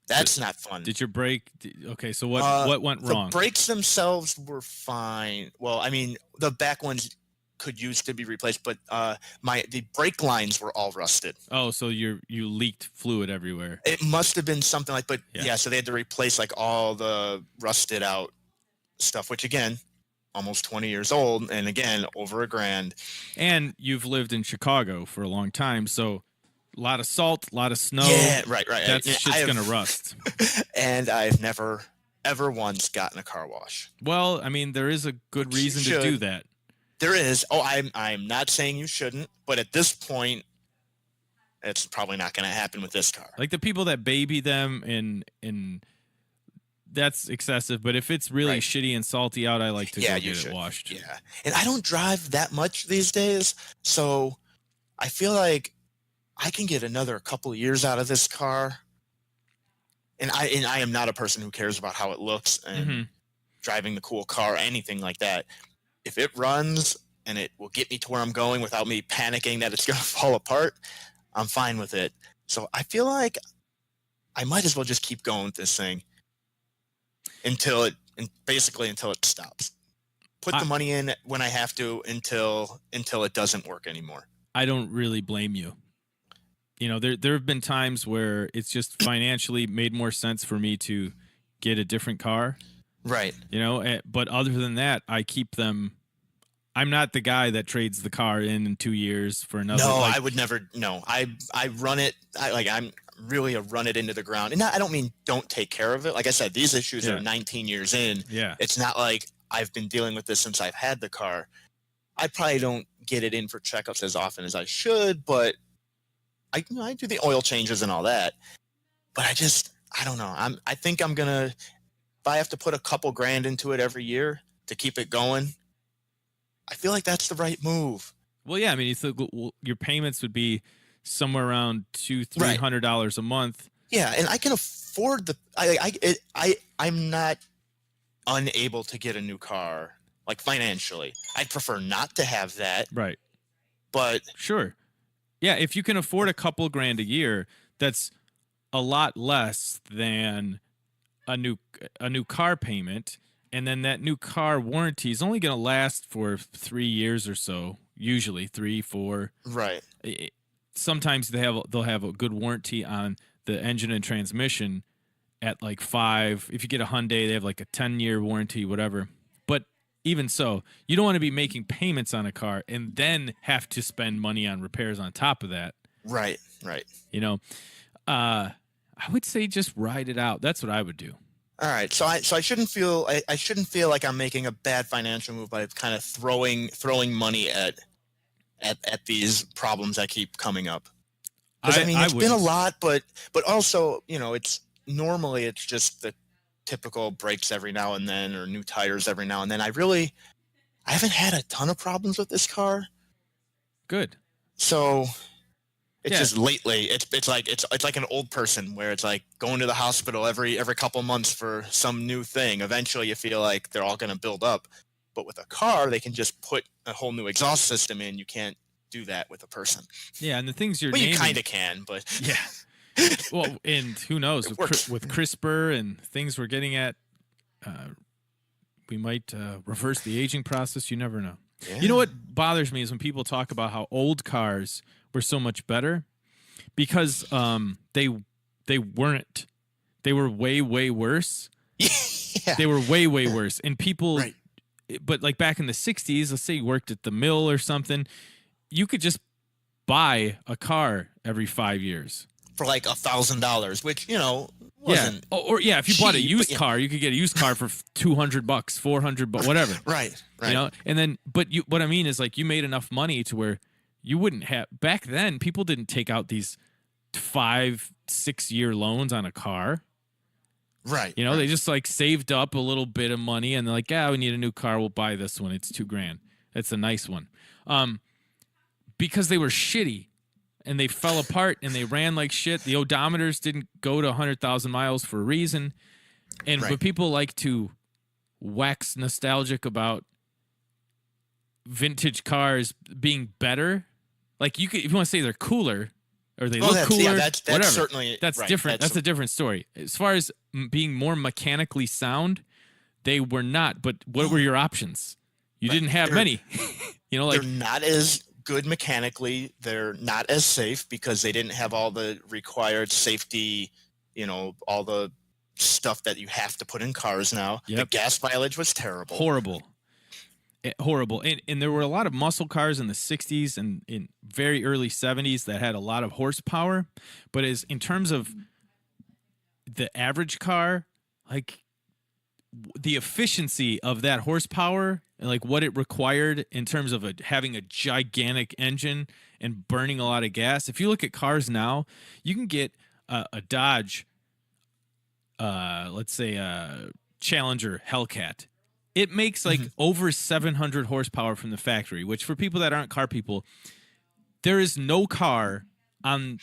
That's not fun.
Did your brake? Okay, so what went wrong?
The brakes themselves were fine. Well, I mean, the back ones could use to be replaced, but the brake lines were all rusted.
Oh, so you leaked fluid everywhere.
It must have been something like, but
Yeah.
yeah, so they had to replace like all the rusted out stuff, which again, almost 20 years old, and again, over $1,000.
And you've lived in Chicago for a long time, so a lot of salt, a lot of snow.
Yeah, right.
That shit's gonna rust.
And I've never ever once gotten a car wash.
Well, I mean, there is a good
Which you
reason to do
should.
that.
There is. Oh, I'm not saying you shouldn't, but at this point, it's probably not going to happen with this car.
Like the people that baby them and that's excessive. But if it's really
Right.
shitty and salty out, I like to
Yeah,
go
you
get
should.
it washed.
Yeah, and I don't drive that much these days, so I feel like I can get another couple of years out of this car. And I am not a person who cares about how it looks and
Mhm.
driving the cool car, anything like that. If it runs and it will get me to where I'm going without me panicking that it's going to fall apart, I'm fine with it. So I feel like I might as well just keep going with this thing until it stops. Put the money in when I have to until it doesn't work anymore.
I don't really blame you. There have been times where it's just financially made more sense for me to get a different car.
Right.
But other than that, I keep them. I'm not the guy that trades the car in 2 years for another.
No, I would never. No, I run it. I'm really a run it into the ground. And I don't mean don't take care of it. Like I said, these issues
Yeah.
are 19 years in.
Yeah.
It's not like I've been dealing with this since I've had the car. I probably don't get it in for checkups as often as I should, but I do the oil changes and all that, but I don't know. I think I'm gonna, if I have to put a couple grand into it every year to keep it going, I feel like that's the right move.
Well, yeah, I mean, you think your payments would be somewhere around
Right.
$200-$300 a month.
Yeah, and I can afford the. I'm not unable to get a new car, like financially. I'd prefer not to have that,
Right.
but
Sure. Yeah, if you can afford a couple grand a year, that's a lot less than a new car payment, and then that new car warranty is only going to last for 3 years or so, usually 3 4.
right,
Sometimes they'll have a good warranty on the engine and transmission at like 5. If you get a Hyundai, they have like a 10-year warranty, whatever. But even so, you don't want to be making payments on a car and then have to spend money on repairs on top of that.
right.
You know, I would say just ride it out. That's what I would do.
All right, so I shouldn't feel I shouldn't feel like I'm making a bad financial move by kind of throwing money at these problems that keep coming up. Because I mean, it's been a lot, but also, it's normally it's just the typical brakes every now and then or new tires every now and then. I haven't had a ton of problems with this car.
Good.
So it's just lately it's like an old person where it's like going to the hospital every couple months for some new thing. Eventually you feel like they're all going to build up. But with a car, they can just put a whole new exhaust system in. You can't do that with a person.
Yeah, and the things you're
well,
naming,
you kind of can, but
yeah. Well, and who knows with CRISPR and things we're getting at, we might reverse the aging process. You never know. Yeah. You know what bothers me is when people talk about how old cars were so much better, because they weren't. They were way worse.
Yeah.
They were way worse, and people.
Right.
But like back in the 60s, let's say you worked at the mill or something, you could just buy a car every 5 years
for like $1,000, which
yeah.
wasn't
Or if you
cheap,
bought a used car, you could get a used car for $200, $400, whatever.
Right.
And then, what I mean is, like, you made enough money to where you wouldn't have. Back then, people didn't take out these 5-6 year loans on a car.
Right.
They just like saved up a little bit of money and they're like, we need a new car. We'll buy this one. It's $2,000. It's a nice one. Because they were shitty and they fell apart and they ran like shit. The odometers didn't go to 100,000 miles for a reason. And but people like to wax nostalgic about vintage cars being better. Like if you want to say they're cooler, or they look cooler,
yeah, that's
whatever.
Certainly
that's
right.
different. That's a different story. As far as being more mechanically sound, they were not. But what were your options? You didn't have many.
They're not as good mechanically. They're not as safe because they didn't have all the required safety. All the stuff that you have to put in cars now. Yep. The gas mileage was terrible.
Horrible. And there were a lot of muscle cars in the 60s and in very early 70s that had a lot of horsepower. But in terms of the average car, like the efficiency of that horsepower and like what it required in terms of having a gigantic engine and burning a lot of gas. If you look at cars now, you can get a Dodge, let's say a Challenger Hellcat. It makes like over 700 horsepower from the factory, which for people that aren't car people, there is no car on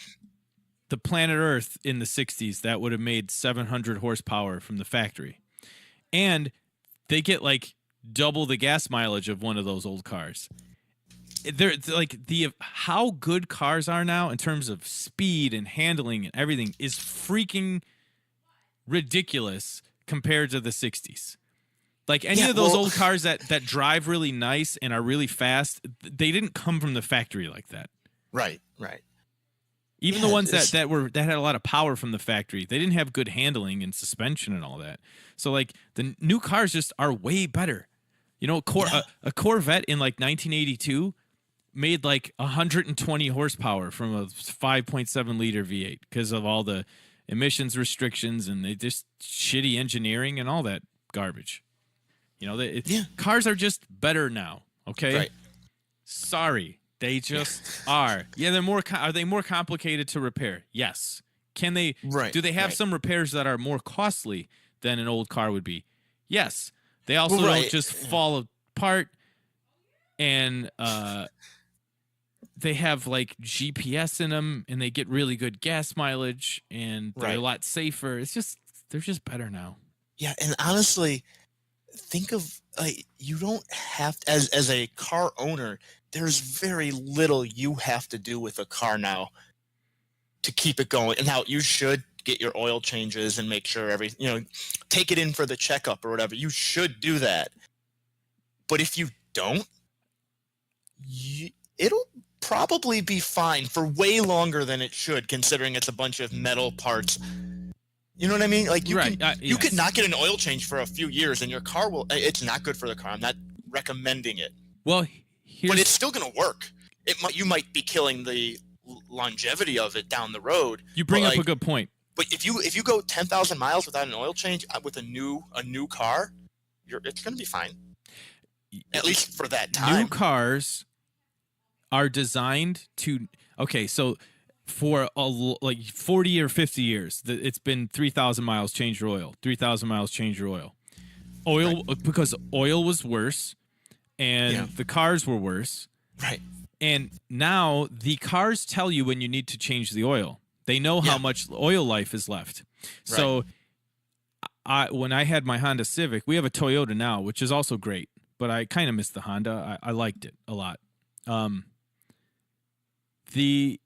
the planet Earth in the 60s that would have made 700 horsepower from the factory. And they get like double the gas mileage of one of those old cars. They're like how good cars are now in terms of speed and handling and everything is freaking ridiculous compared to the 60s. Like any of those old cars that drive really nice and are really fast, they didn't come from the factory like that.
Right.
Even the ones that had a lot of power from the factory, they didn't have good handling and suspension and all that. So like the new cars just are way better. A Corvette in like 1982 made like 120 horsepower from a 5.7 liter V8 because of all the emissions restrictions and they just shitty engineering and all that garbage. Cars are just better now. Okay.
Right.
Sorry. They just are. Yeah, they're more. Are they more complicated to repair? Yes. Can they?
Right.
Do they have
right.
some repairs that are more costly than an old car would be? Yes. They also
Well,
don't
right.
just fall apart, and they have like GPS in them, and they get really good gas mileage, and they're
Right.
a lot safer. It's just they're just better now.
Yeah, and honestly, think of you don't have as a car owner. There's very little you have to do with a car now to keep it going. And now you should get your oil changes and make sure take it in for the checkup or whatever. You should do that. But if you don't, it'll probably be fine for way longer than it should, considering it's a bunch of metal parts. You know what I mean? Like you
Yes.
could not get an oil change for a few years, and your car will. It's not good for the car. I'm not recommending it.
Well,
But it's still going to work. You might be killing the longevity of it down the road.
you bring up a good point.
But if you go 10,000 miles without an oil change with a new car, it's going to be fine. At least for that time.
New cars are designed to. Okay, so for like 40 or 50 years, it's been 3,000 miles, change your oil. 3,000 miles, change your oil. Because oil was worse, and the cars were worse.
Right.
And now the cars tell you when you need to change the oil. They know how much oil life is left. So when I had my Honda Civic, we have a Toyota now, which is also great, but I kind of missed the Honda. I liked it a lot. It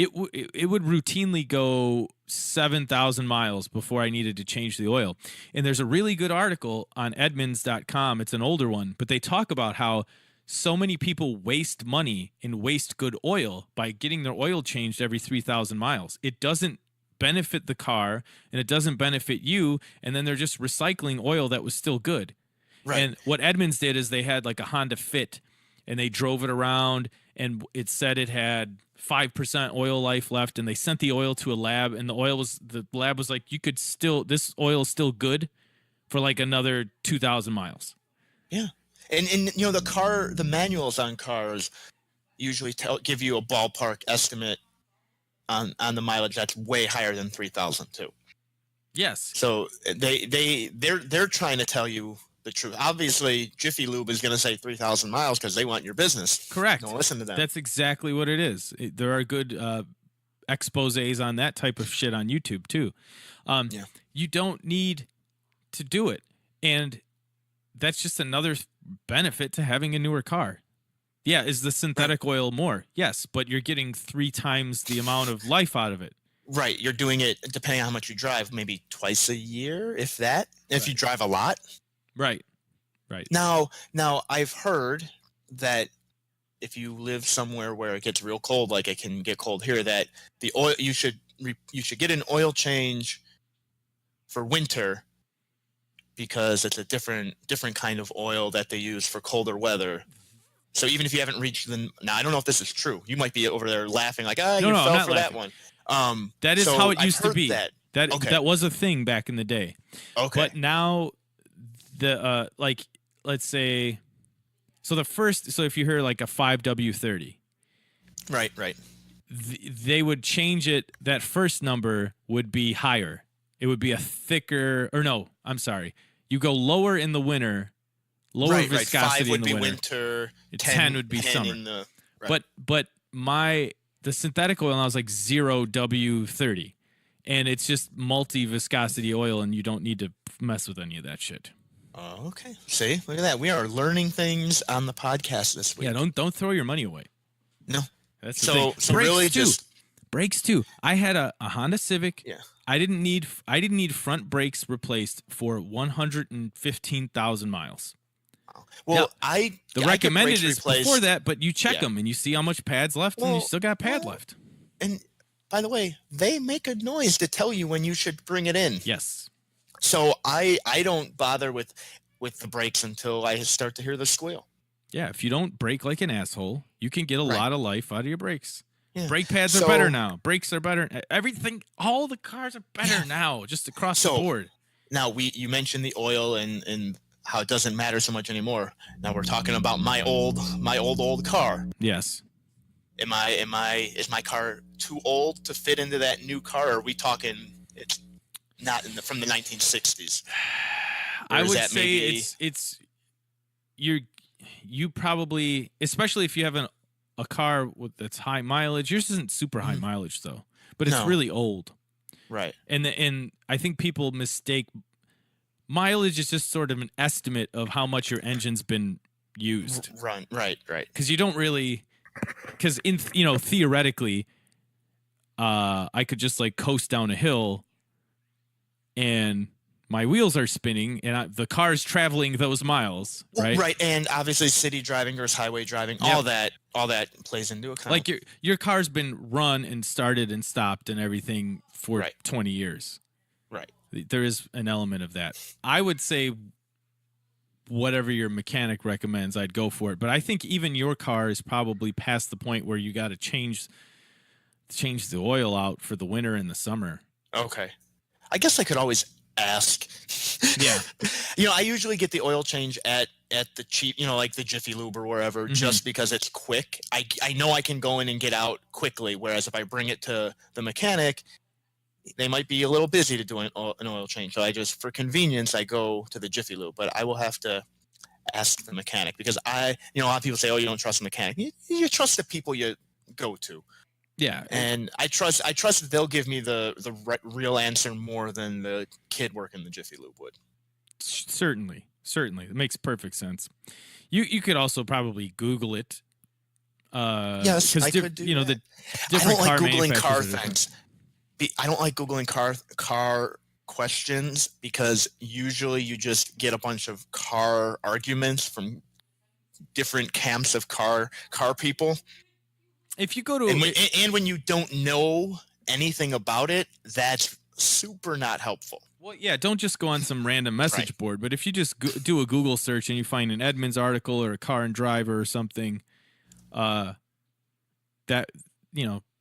would routinely go 7,000 miles before I needed to change the oil. And there's a really good article on Edmunds.com. It's an older one, but they talk about how so many people waste money and waste good oil by getting their oil changed every 3,000 miles. It doesn't benefit the car, and it doesn't benefit you, and then they're just recycling oil that was still good.
Right.
And what Edmunds did is they had like a Honda Fit, and they drove it around, and it said it had 5% oil life left, and they sent the oil to a lab, and the lab was like, this oil is still good for like another 2,000 miles.
Yeah. And the manuals on cars usually give you a ballpark estimate on the mileage that's way higher than 3,000 too.
Yes.
So they're trying to tell you the truth. Obviously, Jiffy Lube is going to say 3,000 miles because they want your business.
Correct.
Don't listen to them.
That's exactly what it is. There are good exposés on that type of shit on YouTube too. You don't need to do it, and that's just another benefit to having a newer car. Yeah, is the synthetic oil more? Yes, but you're getting 3 times the amount of life out of it.
Right. You're doing it depending on how much you drive, maybe twice a year, if that. If you drive a lot.
Right.
Now I've heard that if you live somewhere where it gets real cold, like it can get cold here, that the oil you should get an oil change for winter because it's a different kind of oil that they use for colder weather. So even if you haven't reached now I don't know if this is true. You might be over there laughing like, you fell for that one.
That is how it used to be. That was a thing back in the day.
Okay.
But now let's say so if you hear like a 5W30.
Right.
They would change it. That first number would be higher. It would be a thicker, or no, I'm sorry. You go lower in the winter, lower viscosity
5 would
in the
be
winter.
10
would be
10
summer.
in the,
But the synthetic oil now is like 0W30, and it's just multi-viscosity oil, and you don't need to mess with any of that shit.
Oh, okay. See, look at that. We are learning things on the podcast this week.
Yeah, don't throw your money away.
No.
That's the thing.
So really just
brakes too. I had a Honda Civic.
Yeah.
I didn't need front brakes replaced for 115,000 miles.
Well,
now, the recommended is before that, but you check them and you see how much pad's left, and you still got pad left.
And by the way, they make a noise to tell you when you should bring it in.
Yes.
So I don't bother with the brakes until I start to hear the squeal.
Yeah, if you don't brake like an asshole, you can get a lot of life out of your brakes. Yeah. Brake pads are better now. Brakes are better. Everything, all the cars are better now, just across the board.
Now you mentioned the oil, and how it doesn't matter so much anymore. Now we're talking about my old car.
Yes.
Is my car too old to fit into that new car? Or are we talking it's not from the 1960s?
I would
that
say
maybe...
it's you probably, especially if you have a car that's high mileage. Yours isn't super high mileage though, but it's
No.
really old.
Right.
And I think people mistake mileage is just sort of an estimate of how much your engine's been used.
Right.
Because you don't really, because theoretically, I could just like coast down a hill, and my wheels are spinning, and the car's traveling those miles, right?
Right, and obviously city driving versus highway driving, all that plays into account.
Like your car's been run and started and stopped and everything for 20 years.
Right.
There is an element of that. I would say whatever your mechanic recommends, I'd go for it. But I think even your car is probably past the point where you got to change the oil out for the winter and the summer.
Okay. I guess I could always ask.
Yeah.
I usually get the oil change at the cheap, like the Jiffy Lube or wherever, just because it's quick. I know I can go in and get out quickly, whereas if I bring it to the mechanic, they might be a little busy to do an oil change. So for convenience, I go to the Jiffy Lube, but I will have to ask the mechanic because a lot of people say, oh, you don't trust the mechanic. You trust the people you go to.
Yeah,
and I trust that they'll give me the real answer more than the kid working the Jiffy Lube would.
Certainly, it makes perfect sense. You could also probably Google it.
Yes, I could do that.
The different
I don't like
car
Googling car
things.
I don't like Googling car questions because usually you just get a bunch of car arguments from different camps of car people.
If you go to
and when you don't know anything about it, that's super not helpful.
Well, yeah, don't just go on some random message board, but if you just do a Google search and you find an Edmunds article or a Car and Driver or something, that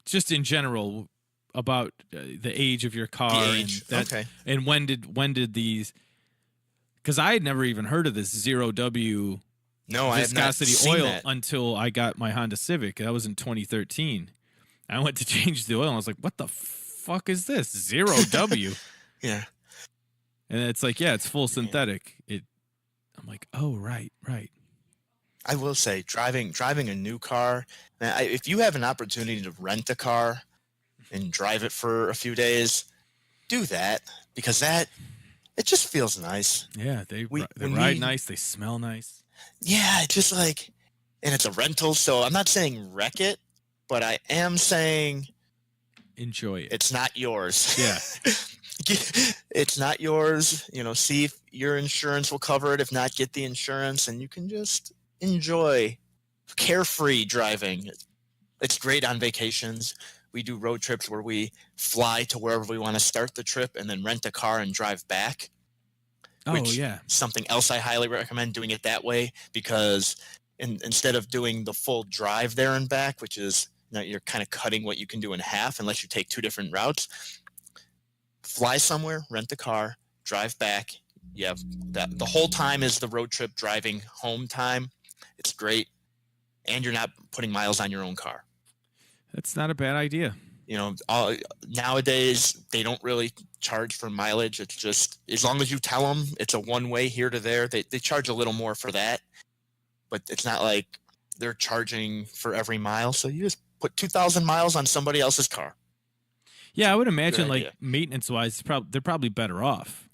just in general about the age of your car and when did these? Because I had never even heard of this 0W.
No, I have not seen
oil
that.
until I got my Honda Civic. That was in 2013. I went to change the oil, and I was like, "What the fuck is this 0W?"
Yeah,
and it's like, yeah, it's full synthetic. I'm like, oh, right.
I will say, driving a new car. If you have an opportunity to rent a car and drive it for a few days, do that because it just feels nice.
Yeah, they ride nice. They smell nice.
Yeah, it's just like, and it's a rental, so I'm not saying wreck it, but I am saying
enjoy it.
It's not yours.
Yeah.
It's not yours. See if your insurance will cover it. If not, get the insurance, and you can just enjoy carefree driving. It's great on vacations. We do road trips where we fly to wherever we want to start the trip and then rent a car and drive back. Something else I highly recommend doing it that way because instead of doing the full drive there and back, which is you're kind of cutting what you can do in half unless you take two different routes, fly somewhere, rent a car, drive back. You have that. The whole time is the road trip driving home time. It's great. And you're not putting miles on your own car.
That's not a bad idea.
Nowadays they don't really charge for mileage. It's just as long as you tell them it's a one-way here to there. They charge a little more for that, but it's not like they're charging for every mile. So you just put 2,000 miles on somebody else's car.
Yeah, I would imagine like maintenance-wise, they're probably better off.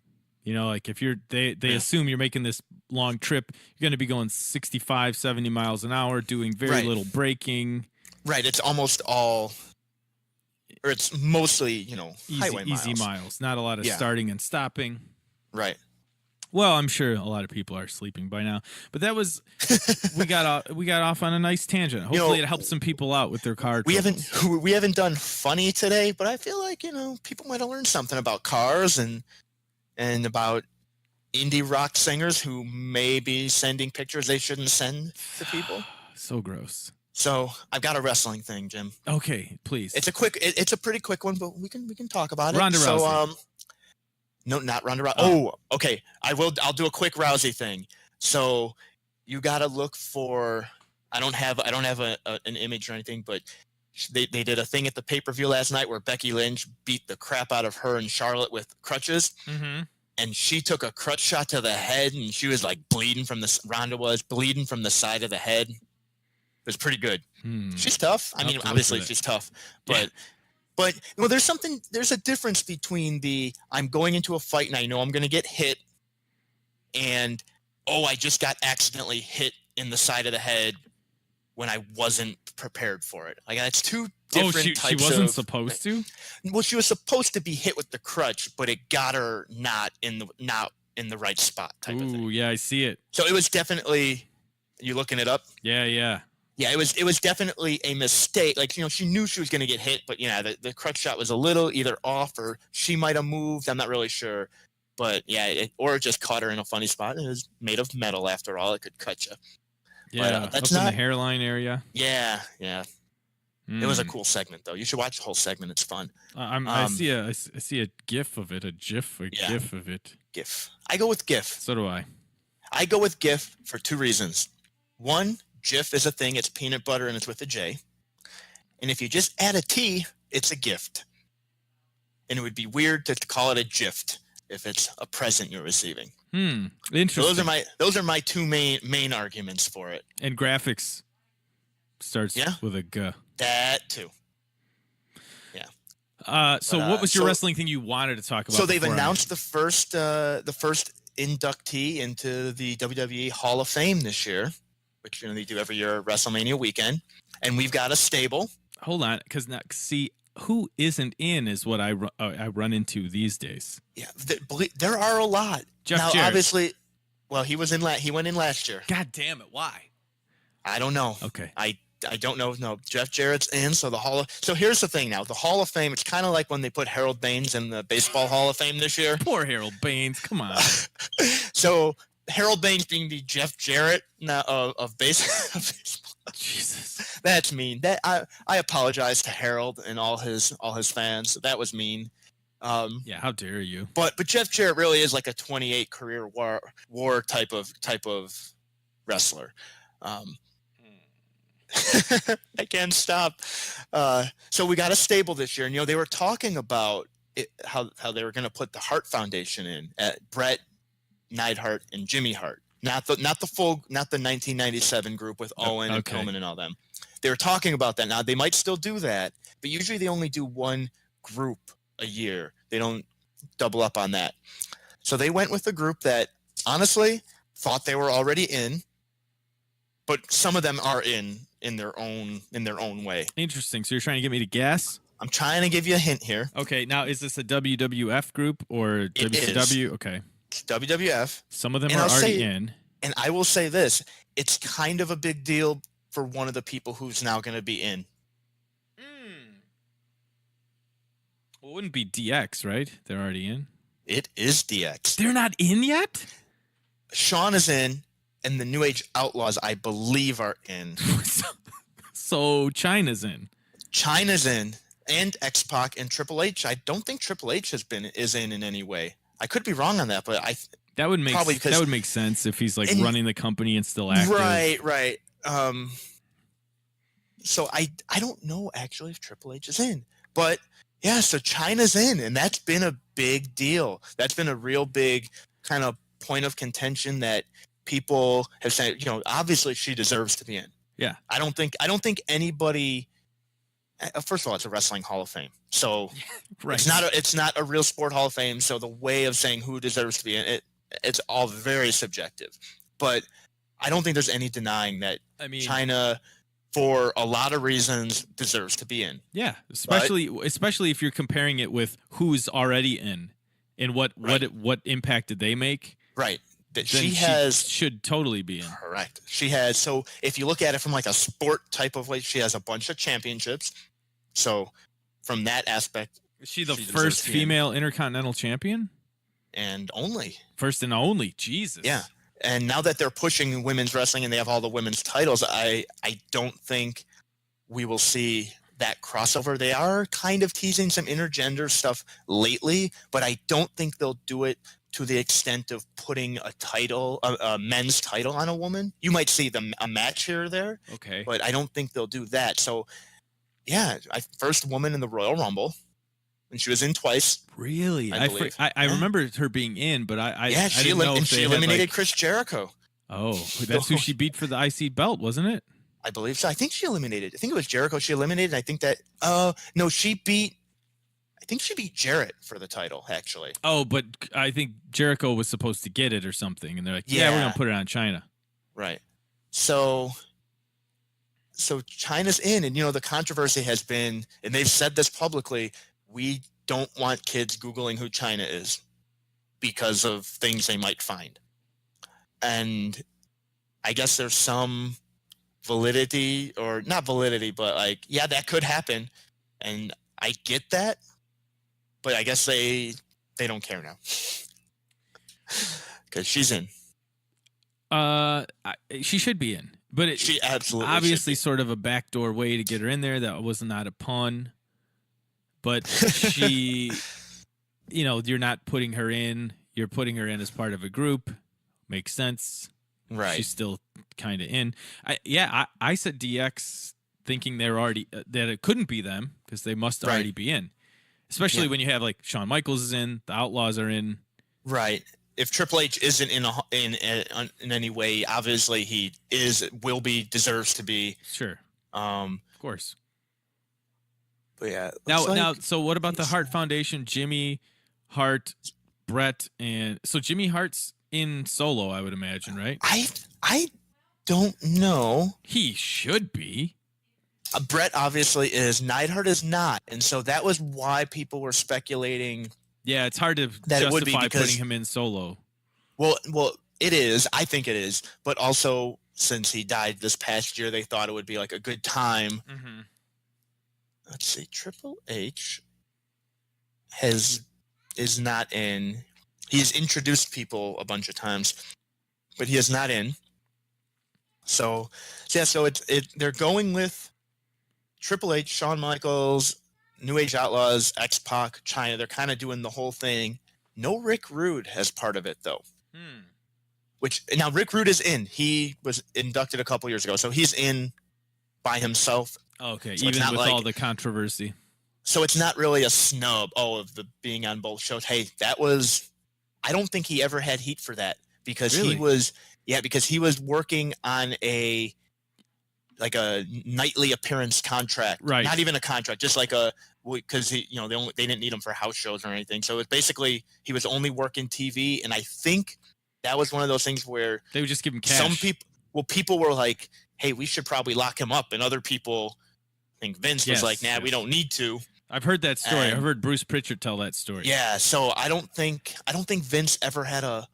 Like if they assume you're making this long trip, you're going to be going 65, 70 miles an hour, doing very little braking.
Right, it's almost all, or it's mostly, highway miles.
Easy miles, not a lot of starting and stopping.
Right.
Well, I'm sure a lot of people are sleeping by now, but that was we got off on a nice tangent. Hopefully, it helps some people out with their car.
We haven't done funny today, but I feel like people might have learned something about cars and about indie rock singers who may be sending pictures they shouldn't send to people.
So gross.
So I've got a wrestling thing, Jim.
Okay, please.
It's a pretty quick one, but we can talk about
Ronda
it.
Rousey.
No, not Ronda Rousey.
Oh.
Oh, okay. I'll do a quick Rousey thing. So you got to look for. I don't have an image or anything, but they did a thing at the pay-per-view last night where Becky Lynch beat the crap out of her and Charlotte with crutches.
Mm-hmm.
And she took a crutch shot to the head, and she was like bleeding from the Ronda was bleeding from the side of the head. It was pretty good. She's tough. I mean, obviously she's tough, but well, there's a difference between I'm going into a fight and I know I'm going to get hit, and I just got accidentally hit in the side of the head when I wasn't prepared for it. Like, that's two different types.
She wasn't supposed to?
Well, she was supposed to be hit with the crutch, but it got her not in the right spot type of thing.
Ooh, yeah, I see it.
So it was definitely. You looking it up?
Yeah.
Yeah, it was definitely a mistake. Like, she knew she was going to get hit, but the crutch shot was a little either off or she might have moved. I'm not really sure, but yeah, or it just caught her in a funny spot. It was made of metal after all; it could cut you.
Yeah,
but, that's
up in
not
the hairline area.
Yeah. It was a cool segment, though. You should watch the whole segment; it's fun.
I see a GIF of it, GIF of it.
GIF. I go with GIF.
So do I.
I go with GIF for two reasons. One, GIF is a thing. It's peanut butter and it's with a J. And if you just add a T, it's a gift. And it would be weird to call it a gift if it's a present you're receiving.
Interesting.
So those are my two main arguments for it.
And graphics starts with a G.
That too.
Yeah. So what was your wrestling thing you wanted to talk about?
So they've announced the first inductee into the WWE Hall of Fame this year, which they do every year at WrestleMania weekend, and we've got a stable.
Hold on, because now see who isn't in is what I run into these days.
Yeah, there are a lot.
Jeff Jarrett.
Obviously, well, he went in last year.
God damn it! Why?
I don't know.
Okay.
I don't know. No, Jeff Jarrett's in. So here's the thing now. The Hall of Fame, it's kind of like when they put Harold Baines in the Baseball Hall of Fame this year.
Poor Harold Baines. Come on.
So Harold Baines being the Jeff Jarrett of baseball.
Jesus.
That's mean. That I apologize to Harold and all his fans. That was mean.
Yeah, how dare you?
But Jeff Jarrett really is like a 28 career war type of wrestler. I can't stop. So we got a stable this year, and they were talking about how they were going to put the Hart Foundation in at Bret, Neidhart, and Jimmy Hart. Not the 1997 group with Owen and Pillman and all them. They were talking about that. Now they might still do that, but usually they only do one group a year. They don't double up on that. So they went with a group that honestly thought they were already in, but some of them are in their own way.
Interesting. So you're trying to get me to guess?
I'm trying to give you a hint here.
Okay. Now, is this a WWF group or WCW?
Is.
Okay.
It's WWF.
Some of them are already in.
And I will say this. It's kind of a big deal for one of the people who's now going to be in.
Well, it wouldn't be DX, right? They're already in.
It is DX.
They're not in yet?
Shawn is in, and the New Age Outlaws, I believe, are in.
So China's in.
China's in, and X-Pac and Triple H. I don't think Triple H is in any way. I could be wrong on that, but
that would make sense if he's running the company and still active.
Right. So I don't know actually if Triple H is in, but yeah. So China's in, and that's been a big deal. That's been a real big kind of point of contention that people have said. Obviously she deserves to be in.
Yeah.
I don't think anybody. First of all, it's a wrestling Hall of Fame, so
right.
It's not a real sport Hall of Fame. So the way of saying who deserves to be in it's all very subjective. But I don't think there's any denying that China, for a lot of reasons, deserves to be in.
Yeah, especially if you're comparing it with who's already in, and what impact did they make?
Right. That she
should totally be in.
Correct. She has. So if you look at it from like a sport type of way, she has a bunch of championships. So from that aspect,
is she the first female intercontinental champion?
And only.
First and only. Jesus.
Yeah. And now that they're pushing women's wrestling and they have all the women's titles, I don't think we will see that crossover. They are kind of teasing some intergender stuff lately, but I don't think they'll do it to the extent of putting a men's title on a woman. You might see a match here or there,
Okay.
but I don't think they'll do that. So, yeah, first woman in the Royal Rumble, and she was in twice.
Really?
I believe.
I remember her being in, but I
she
didn't know if
she
they
eliminated
had, like,
Chris Jericho.
Oh, that's who she beat for the IC belt, wasn't it?
I believe so. I think she eliminated. I think it was Jericho she eliminated. I think that. No, she beat. I think she beat Jarrett for the title, actually.
Oh, but I think Jericho was supposed to get it or something, and they're like, "Yeah, we're gonna put it on China."
Right. So China's in, and the controversy has been, and they've said this publicly, we don't want kids Googling who China is because of things they might find. And I guess there's some validity, or not validity, but like, yeah, that could happen. And I get that, but I guess they don't care now. Because she's in.
She should be in. But
she absolutely
obviously sort of a backdoor way to get her in there. That was not a pun. But she, you're not putting her in. You're putting her in as part of a group. Makes sense.
Right.
She's still kind of in. I said DX thinking they're already, that it couldn't be them because they must already be in. Especially when you have like Shawn Michaels is in, the Outlaws are in.
Right. If Triple H isn't in any way, obviously he deserves to be.
Sure.
Of
course.
But yeah.
Now, so what about the Hart Foundation? Jimmy Hart, Brett, and so Jimmy Hart's in solo, I would imagine, right?
I don't know.
He should be.
Brett obviously is. Neidhart is not, and so that was why people were speculating.
Yeah, it's hard to justify putting him in solo.
Well, it is. I think it is. But also, since he died this past year, they thought it would be like a good time.
Mm-hmm.
Let's see. Triple H is not in. He's introduced people a bunch of times, but he is not in. So they're going with Triple H, Shawn Michaels, New Age Outlaws, X-Pac, China. They're kind of doing the whole thing. No Rick Rude as part of it, though. Which, now Rick Rude is in. He was inducted a couple years ago, so he's in by himself.
Okay,
so
even with all the controversy.
So it's not really a snub, of the being on both shows. Hey, that was... I don't think he ever had heat for that because he was working on a nightly appearance contract,
right?
Not even a contract, just like because they didn't need him for house shows or anything. So it's basically he was only working TV, and I think that was one of those things where
they would just give him cash.
Some people were like, "Hey, we should probably lock him up," and other people, I think Vince was like, "Nah, we don't need to."
I've heard that story. I've heard Bruce Pritchard tell that story.
Yeah, so I don't think Vince ever had a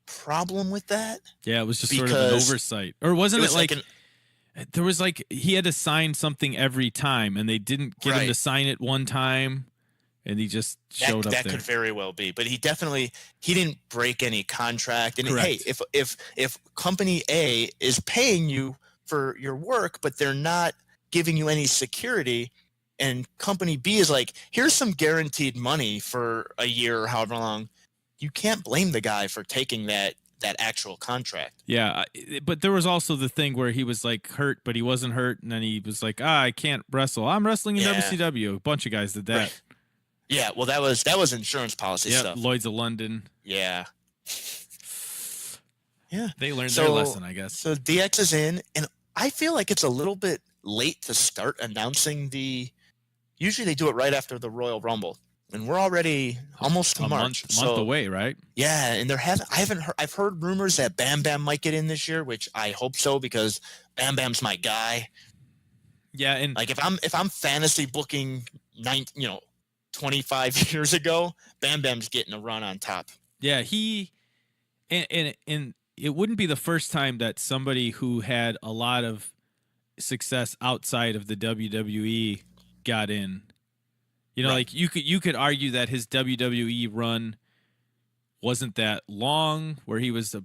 problem with that.
Yeah, it was just sort of an oversight. Or wasn't it like there was like he had to sign something every time and they didn't get him to sign it one time and he just showed up there.
That could very well be. But he didn't break any contract. And
correct.
Hey, if company A is paying you for your work but they're not giving you any security, and company B is like, here's some guaranteed money for a year or however long, you can't blame the guy for taking that actual contract.
Yeah, but there was also the thing where he was like hurt, but he wasn't hurt, and then he was like, I can't wrestle. I'm wrestling in WCW. A bunch of guys did that.
Right. Yeah, well, that was insurance policy stuff.
Lloyd's of London.
Yeah. Yeah.
They learned their lesson, I guess.
So DX is in, and I feel like it's a little bit late to start announcing usually they do it right after the Royal Rumble, and we're already almost to March.
Month away, right?
Yeah, and I've heard rumors that Bam Bam might get in this year, which I hope so because Bam Bam's my guy.
Yeah, and
like if I'm fantasy booking 25 years ago, Bam Bam's getting a run on top.
Yeah, and it wouldn't be the first time that somebody who had a lot of success outside of the WWE got in. Like you could argue that his WWE run wasn't that long, where he was a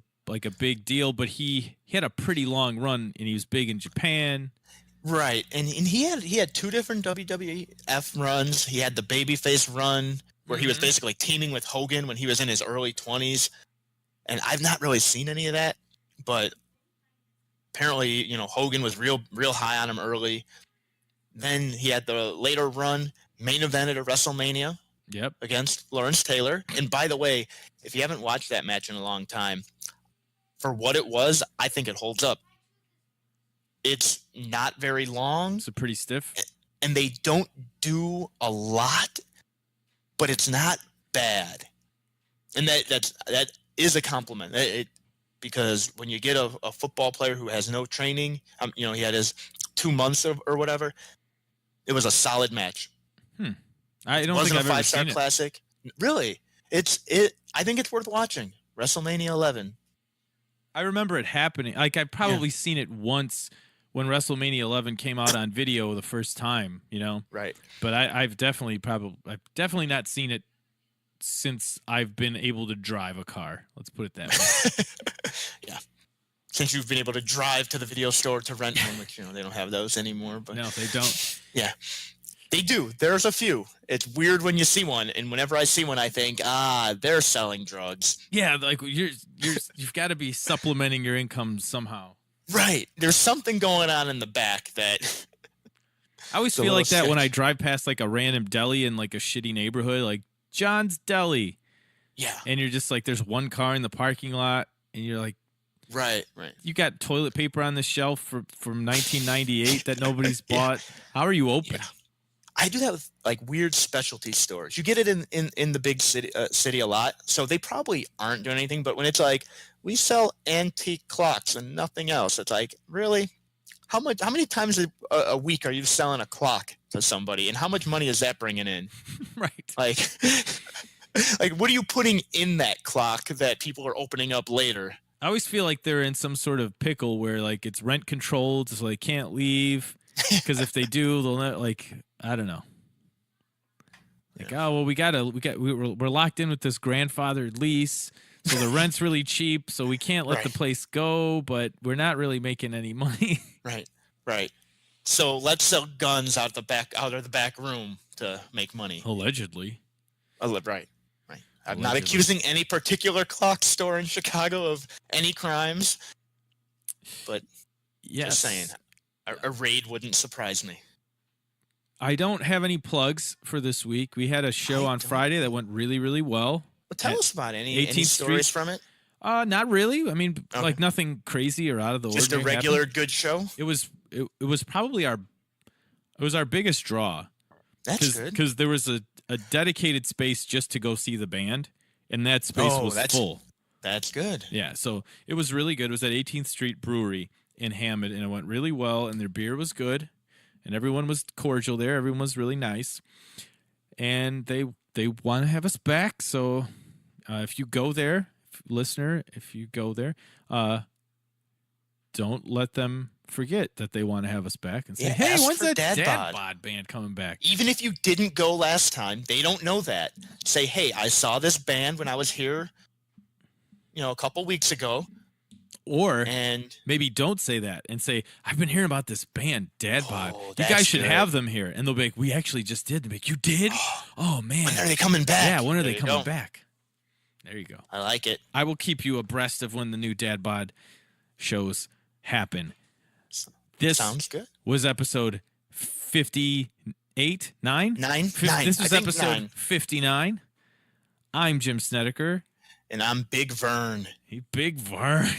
big deal, but he had a pretty long run, and he was big in Japan.
Right, and he had two different WWF runs. He had the babyface run where he was basically teaming with Hogan when he was in his early 20s, and I've not really seen any of that, but apparently, Hogan was real high on him early. Then he had the later run, main event at a WrestleMania
Yep.
against Lawrence Taylor. And by the way, if you haven't watched that match in a long time, for what it was, I think it holds up. It's not very long.
It's pretty stiff.
And they don't do a lot, but it's not bad. And that is a compliment. Because when you get a football player who has no training, he had his 2 months or whatever, it was a solid match.
I don't
wasn't
think
a
I've ever seen
5-star
it.
classic. Really, I think it's worth watching. WrestleMania 11.
I remember it happening. Like I've probably seen it once when WrestleMania 11 came out on video the first time.
Right.
But I've definitely not seen it since I've been able to drive a car. Let's put it that way.
Yeah. Since you've been able to drive to the video store to rent one, which they don't have those anymore. But
no, they don't.
Yeah. They do. There's a few. It's weird when you see one, and whenever I see one, I think, they're selling drugs.
Yeah, like you've got to be supplementing your income somehow.
Right. There's something going on in the back that.
I always feel like that when I drive past like a random deli in like a shitty neighborhood, like John's Deli.
Yeah.
And you're just like, there's one car in the parking lot, and you're like,
right.
You got toilet paper on the shelf from 1998 that nobody's bought. How are you open?
Yeah. I do that with like weird specialty stores. You get it in the big city a lot, so they probably aren't doing anything. But when it's like we sell antique clocks and nothing else, it's like, really, how many times a week are you selling a clock to somebody, and how much money is that bringing in?
Right.
Like, like what are you putting in that clock that people are opening up later?
I always feel like they're in some sort of pickle where like it's rent controlled, so they can't leave. Because if they do, they'll not, like, I don't know. Like, oh well, we're locked in with this grandfathered lease, so the rent's really cheap, so we can't let the place go, but we're not really making any money.
Right. So let's sell guns out of the back room to make money.
Allegedly.
Right. I'm not accusing any particular clock store in Chicago of any crimes, but just saying. A raid wouldn't surprise me.
I don't have any plugs for this week. We had a show on Friday that went really, really well.
Well, tell us about any stories from it.
Not really. I mean, like nothing crazy or out of the ordinary.
Just a regular good show.
It was probably our biggest draw.
That's good.
Because there was a dedicated space just to go see the band, and that space was full.
That's good.
Yeah, so it was really good. It was at 18th Street Brewery in Hammond, and it went really well, and their beer was good, and everyone was cordial there. Everyone was really nice, and they want to have us back. So if you go there, listener, don't let them forget that they want to have us back and say, hey, when's that Dad Bod band coming back?
Even if you didn't go last time, they don't know that. Say, hey, I saw this band when I was here, a couple weeks ago.
Or maybe don't say that and say, I've been hearing about this band, Dad Bod. You guys should have them here. And they'll be like, we actually just did. They'll be like, you did? Oh, man.
When are they coming back?
Yeah, when are they coming back? There you go.
I like it.
I will keep you abreast of when the new Dad Bod shows happen. This
sounds good.
Was episode 58? 9?
9?
This was episode
9.
59. I'm Jim Snedeker.
And I'm Big Verne.
Big Verne.